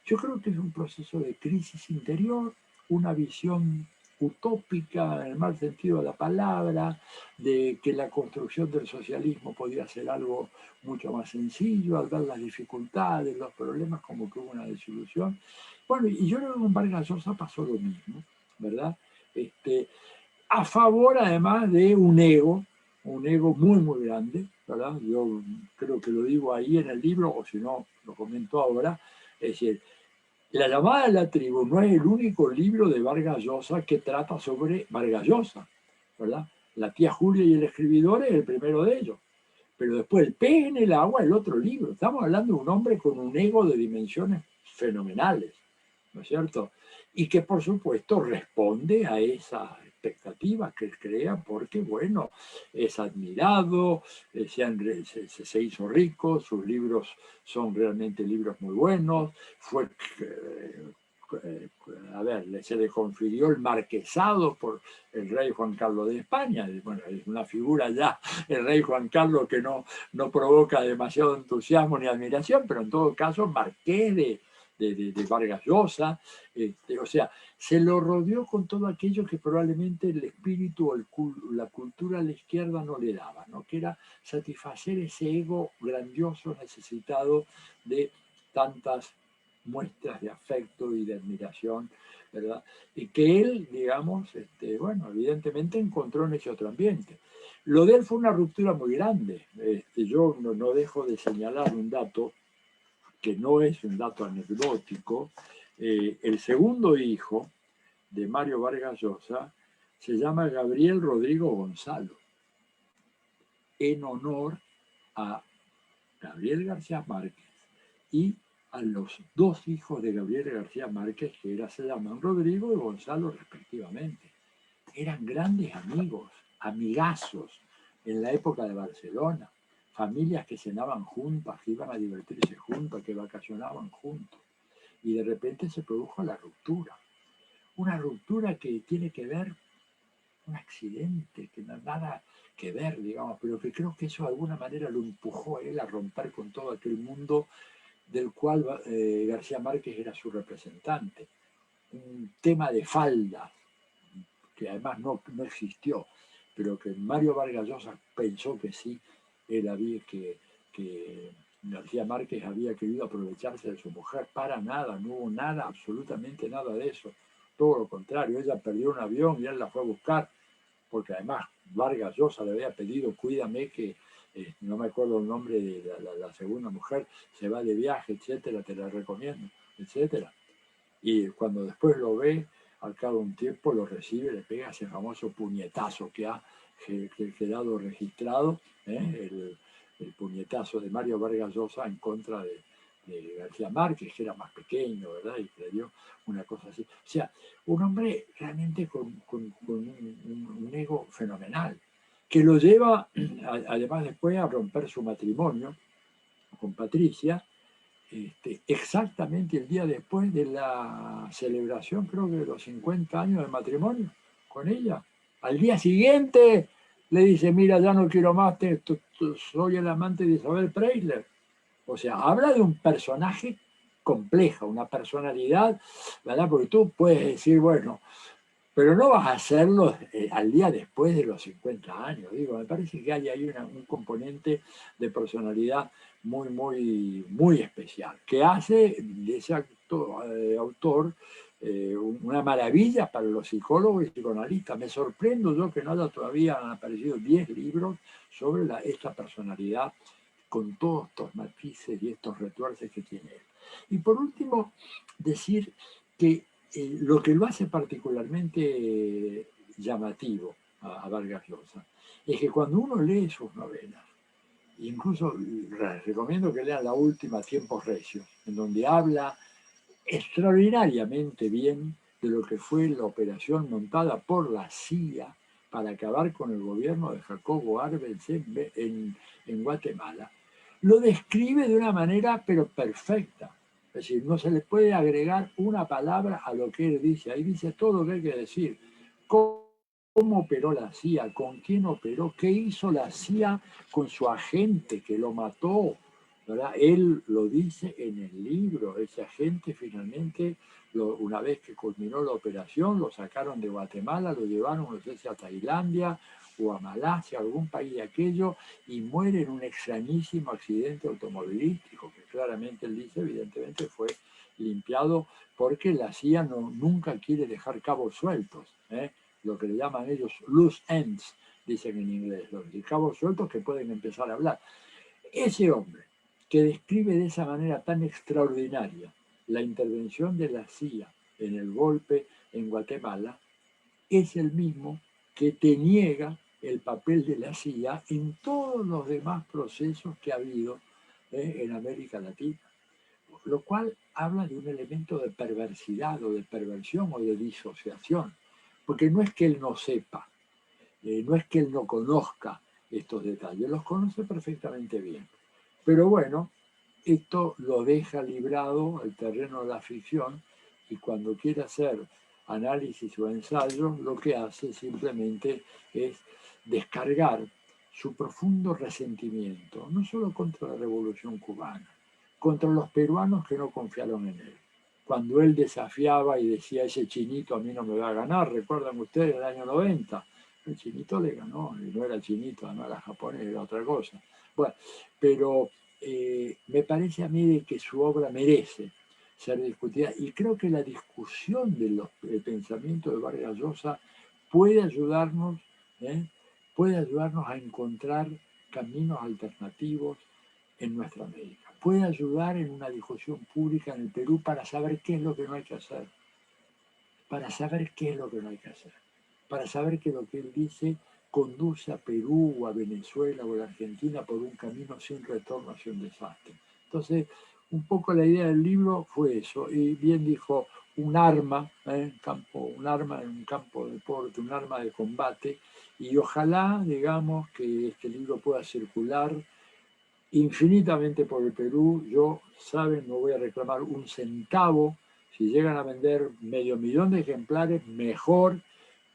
yo creo que es un proceso de crisis interior, una visión utópica en el mal sentido de la palabra, de que la construcción del socialismo podía ser algo mucho más sencillo, al ver las dificultades, los problemas, como que hubo una desilusión. Bueno, y yo creo que con Vargas Llosa pasó lo mismo, ¿verdad? A favor además de un ego muy, muy grande, ¿verdad? Yo creo que lo digo ahí en el libro, o si no, lo comento ahora. Es decir, La llamada de la tribu no es el único libro de Vargas Llosa que trata sobre Vargas Llosa, ¿verdad? La tía Julia y el escribidor es el primero de ellos. Pero después, El pez en el agua, el otro libro. Estamos hablando de un hombre con un ego de dimensiones fenomenales, ¿no es cierto? Y que por supuesto responde a esas expectativas que él crea porque, bueno, es admirado, se hizo rico, sus libros son realmente libros muy buenos, se le confirió el marquesado por el rey Juan Carlos de España. Bueno, es una figura ya, el rey Juan Carlos, que no provoca demasiado entusiasmo ni admiración, pero en todo caso, marqués de Vargas Llosa, o sea, se lo rodeó con todo aquello que probablemente el espíritu o la cultura a la izquierda no le daba, ¿no? Que era satisfacer ese ego grandioso necesitado de tantas muestras de afecto y de admiración, ¿verdad? Y que él, digamos, bueno, evidentemente encontró en ese otro ambiente. Lo de él fue una ruptura muy grande. Yo no dejo de señalar un dato que no es un dato anecdótico. El segundo hijo de Mario Vargas Llosa se llama Gabriel Rodrigo Gonzalo, en honor a Gabriel García Márquez y a los dos hijos de Gabriel García Márquez, que se llaman Rodrigo y Gonzalo respectivamente. Eran grandes amigos, amigazos en la época de Barcelona, familias que cenaban juntas, que iban a divertirse juntas, que vacacionaban juntos. Y de repente se produjo la ruptura. Una ruptura que tiene que ver, un accidente, que no ha nada que ver, digamos, pero que creo que eso de alguna manera lo empujó a él a romper con todo aquel mundo del cual García Márquez era su representante. Un tema de faldas, que además no existió, pero que Mario Vargas Llosa pensó que sí, él había que García Márquez había querido aprovecharse de su mujer. Para nada, no hubo nada, absolutamente nada de eso. Todo lo contrario, ella perdió un avión y él la fue a buscar, porque además Vargas Llosa le había pedido, cuídame que, no me acuerdo el nombre de la segunda mujer, se va de viaje, etcétera, te la recomiendo, etcétera. Y cuando después lo ve, al cabo de un tiempo lo recibe, le pega ese famoso puñetazo que ha quedado registrado, el puñetazo de Mario Vargas Llosa en contra de García Márquez, que era más pequeño, ¿verdad? Y le dio una cosa así. O sea, un hombre realmente con un ego fenomenal, que lo lleva, además después, a romper su matrimonio con Patricia, exactamente el día después de la celebración, creo que de los 50 años de matrimonio con ella. Al día siguiente le dice, mira, ya no quiero más, soy el amante de Isabel Preisler. O sea, habla de un personaje compleja, una personalidad, ¿verdad? Porque tú puedes decir, bueno, pero no vas a hacerlo al día después de los 50 años. Digo, me parece que hay ahí un componente de personalidad muy especial, que hace de ese autor una maravilla para los psicólogos y psicoanalistas. Me sorprendo yo que no haya todavía aparecido 10 libros sobre esta personalidad con todos estos matices y estos retuerces que tiene él. Y por último, decir que lo que lo hace particularmente llamativo a Vargas Llosa es que cuando uno lee sus novelas, incluso les recomiendo que lean la última, Tiempos Recios, en donde habla extraordinariamente bien de lo que fue la operación montada por la CIA para acabar con el gobierno de Jacobo Arbenz en Guatemala. Lo describe de una manera pero perfecta. Es decir, no se le puede agregar una palabra a lo que él dice. Ahí dice todo lo que hay que decir. ¿Cómo operó la CIA? ¿Con quién operó? ¿Qué hizo la CIA con su agente que lo mató? ¿Verdad? Él lo dice en el libro. Ese agente finalmente, una vez que culminó la operación, lo sacaron de Guatemala, lo llevaron, no sé si a Tailandia o a Malasia, algún país de aquello, y muere en un extrañísimo accidente automovilístico, que claramente él dice, evidentemente fue limpiado porque la CIA nunca quiere dejar cabos sueltos, lo que le llaman ellos loose ends, dicen en inglés, los cabos sueltos que pueden empezar a hablar. Ese hombre que describe de esa manera tan extraordinaria la intervención de la CIA en el golpe en Guatemala, es el mismo que te niega el papel de la CIA en todos los demás procesos que ha habido en América Latina, lo cual habla de un elemento de perversidad o de perversión o de disociación, porque no es que él no sepa, no es que él no conozca estos detalles, los conoce perfectamente bien, pero bueno, esto lo deja librado al terreno de la ficción y cuando quiere hacer análisis o ensayos, lo que hace simplemente es descargar su profundo resentimiento, no solo contra la Revolución Cubana, contra los peruanos que no confiaron en él. Cuando él desafiaba y decía, ese chinito a mí no me va a ganar, recuerdan ustedes el año 90, el chinito le ganó, y no era chinito, no era japonés, era otra cosa. Bueno, pero me parece a mí de que su obra merece ser discutida. Y creo que la discusión del pensamiento de Vargas Llosa puede ayudarnos a encontrar caminos alternativos en nuestra América. Puede ayudar en una discusión pública en el Perú para saber qué es lo que no hay que hacer. Para saber qué es lo que no hay que hacer. Para saber que lo que él dice conduce a Perú o a Venezuela o a la Argentina por un camino sin retorno hacia un desastre. Entonces, un poco la idea del libro fue eso. Y bien dijo, un arma, un arma en un campo de deporte, un arma de combate. Y ojalá, digamos, que este libro pueda circular infinitamente por el Perú. Yo, saben, no voy a reclamar un centavo. Si llegan a vender 500.000 de ejemplares, mejor,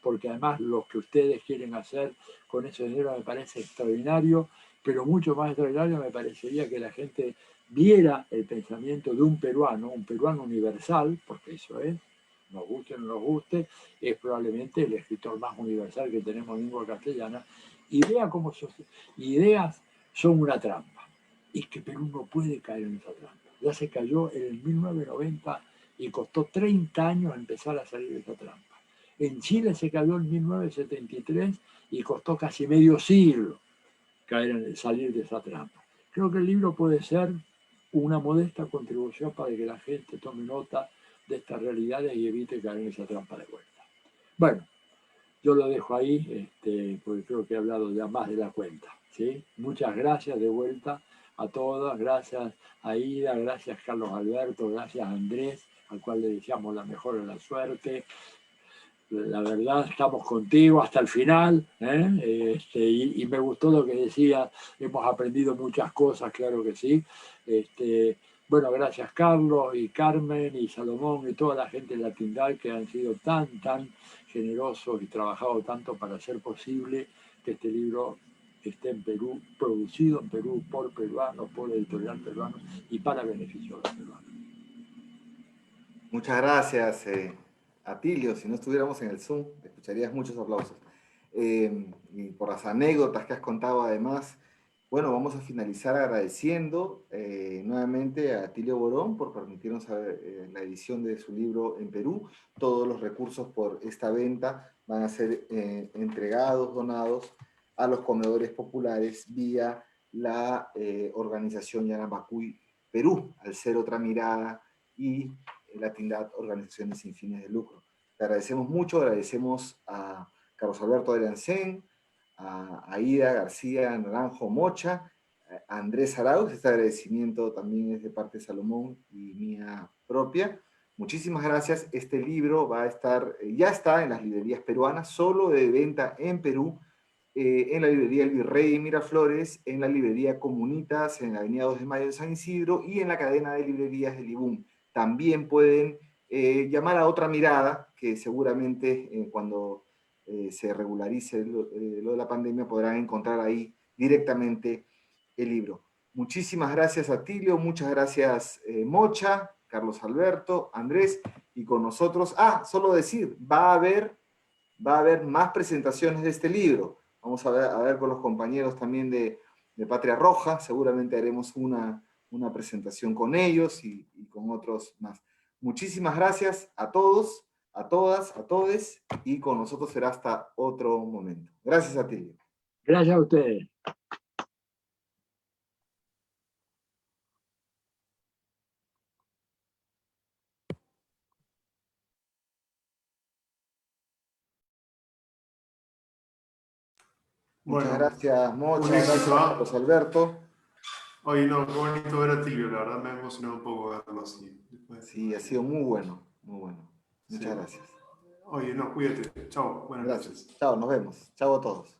porque además lo que ustedes quieren hacer con ese dinero me parece extraordinario, pero mucho más extraordinario me parecería que la gente viera el pensamiento de un peruano universal, porque eso es, nos guste o no nos guste, es probablemente el escritor más universal que tenemos en lengua castellana, y vea cómo sus ideas son una trampa, y que Perú no puede caer en esa trampa. Ya se cayó en el 1990 y costó 30 años empezar a salir de esa trampa. En Chile se cayó en 1973 y costó casi medio siglo salir de esa trampa. Creo que el libro puede ser una modesta contribución para que la gente tome nota de estas realidades y evite caer en esa trampa de vuelta. Bueno, yo lo dejo ahí, porque creo que he hablado ya más de la cuenta. ¿Sí? Muchas gracias de vuelta a todas, gracias a Ida, gracias Carlos Alberto, gracias a Andrés, al cual le deseamos la mejor de la suerte. La verdad, estamos contigo hasta el final, y me gustó lo que decías, hemos aprendido muchas cosas, claro que sí. Bueno, gracias Carlos y Carmen y Salomón y toda la gente de Latindad que han sido tan generosos y trabajado tanto para hacer posible que este libro esté en Perú, producido en Perú por peruanos, por editorial peruano y para beneficio de los peruanos. Muchas gracias, Atilio. Si no estuviéramos en el Zoom, escucharías muchos aplausos. Y por las anécdotas que has contado además. Bueno, vamos a finalizar agradeciendo nuevamente a Atilio Borón por permitirnos la edición de su libro en Perú. Todos los recursos por esta venta van a ser entregados, donados a los comedores populares vía la organización Yanabacuy Perú, al Ser Otra Mirada y Latindad, organizaciones sin fines de lucro. Te agradecemos mucho, agradecemos a Carlos Alberto Adriancén, a Aida García Naranjo Mocha, a Andrés Arauz. Este agradecimiento también es de parte de Salomón y mía propia. Muchísimas gracias. Este libro va a estar, ya está en las librerías peruanas, solo de venta en Perú, en la librería El Virrey de Miraflores, en la librería Comunitas, en la avenida 2 de Mayo de San Isidro y en la cadena de librerías de Libún. También pueden llamar a Otra Mirada, que seguramente cuando se regularice lo de la pandemia podrán encontrar ahí directamente el libro. Muchísimas gracias a Tilio, muchas gracias Mocha, Carlos Alberto, Andrés, y con nosotros, solo decir, va a haber más presentaciones de este libro. Vamos a ver con los compañeros también de Patria Roja, seguramente haremos una presentación con ellos y con otros más. Muchísimas gracias a todos, a todas, a todes, y con nosotros será hasta otro momento. Gracias a ti. Gracias a ustedes. Muchas gracias, Mocha. Un éxito, gracias, Carlos Alberto. Oye, no, qué bonito ver a Tilio, la verdad me ha emocionado un poco verlo así. Sí, ha sido muy bueno, muy bueno. Muchas gracias. Oye, no, cuídate. Chao, buenas noches. Chao, nos vemos. Chao a todos.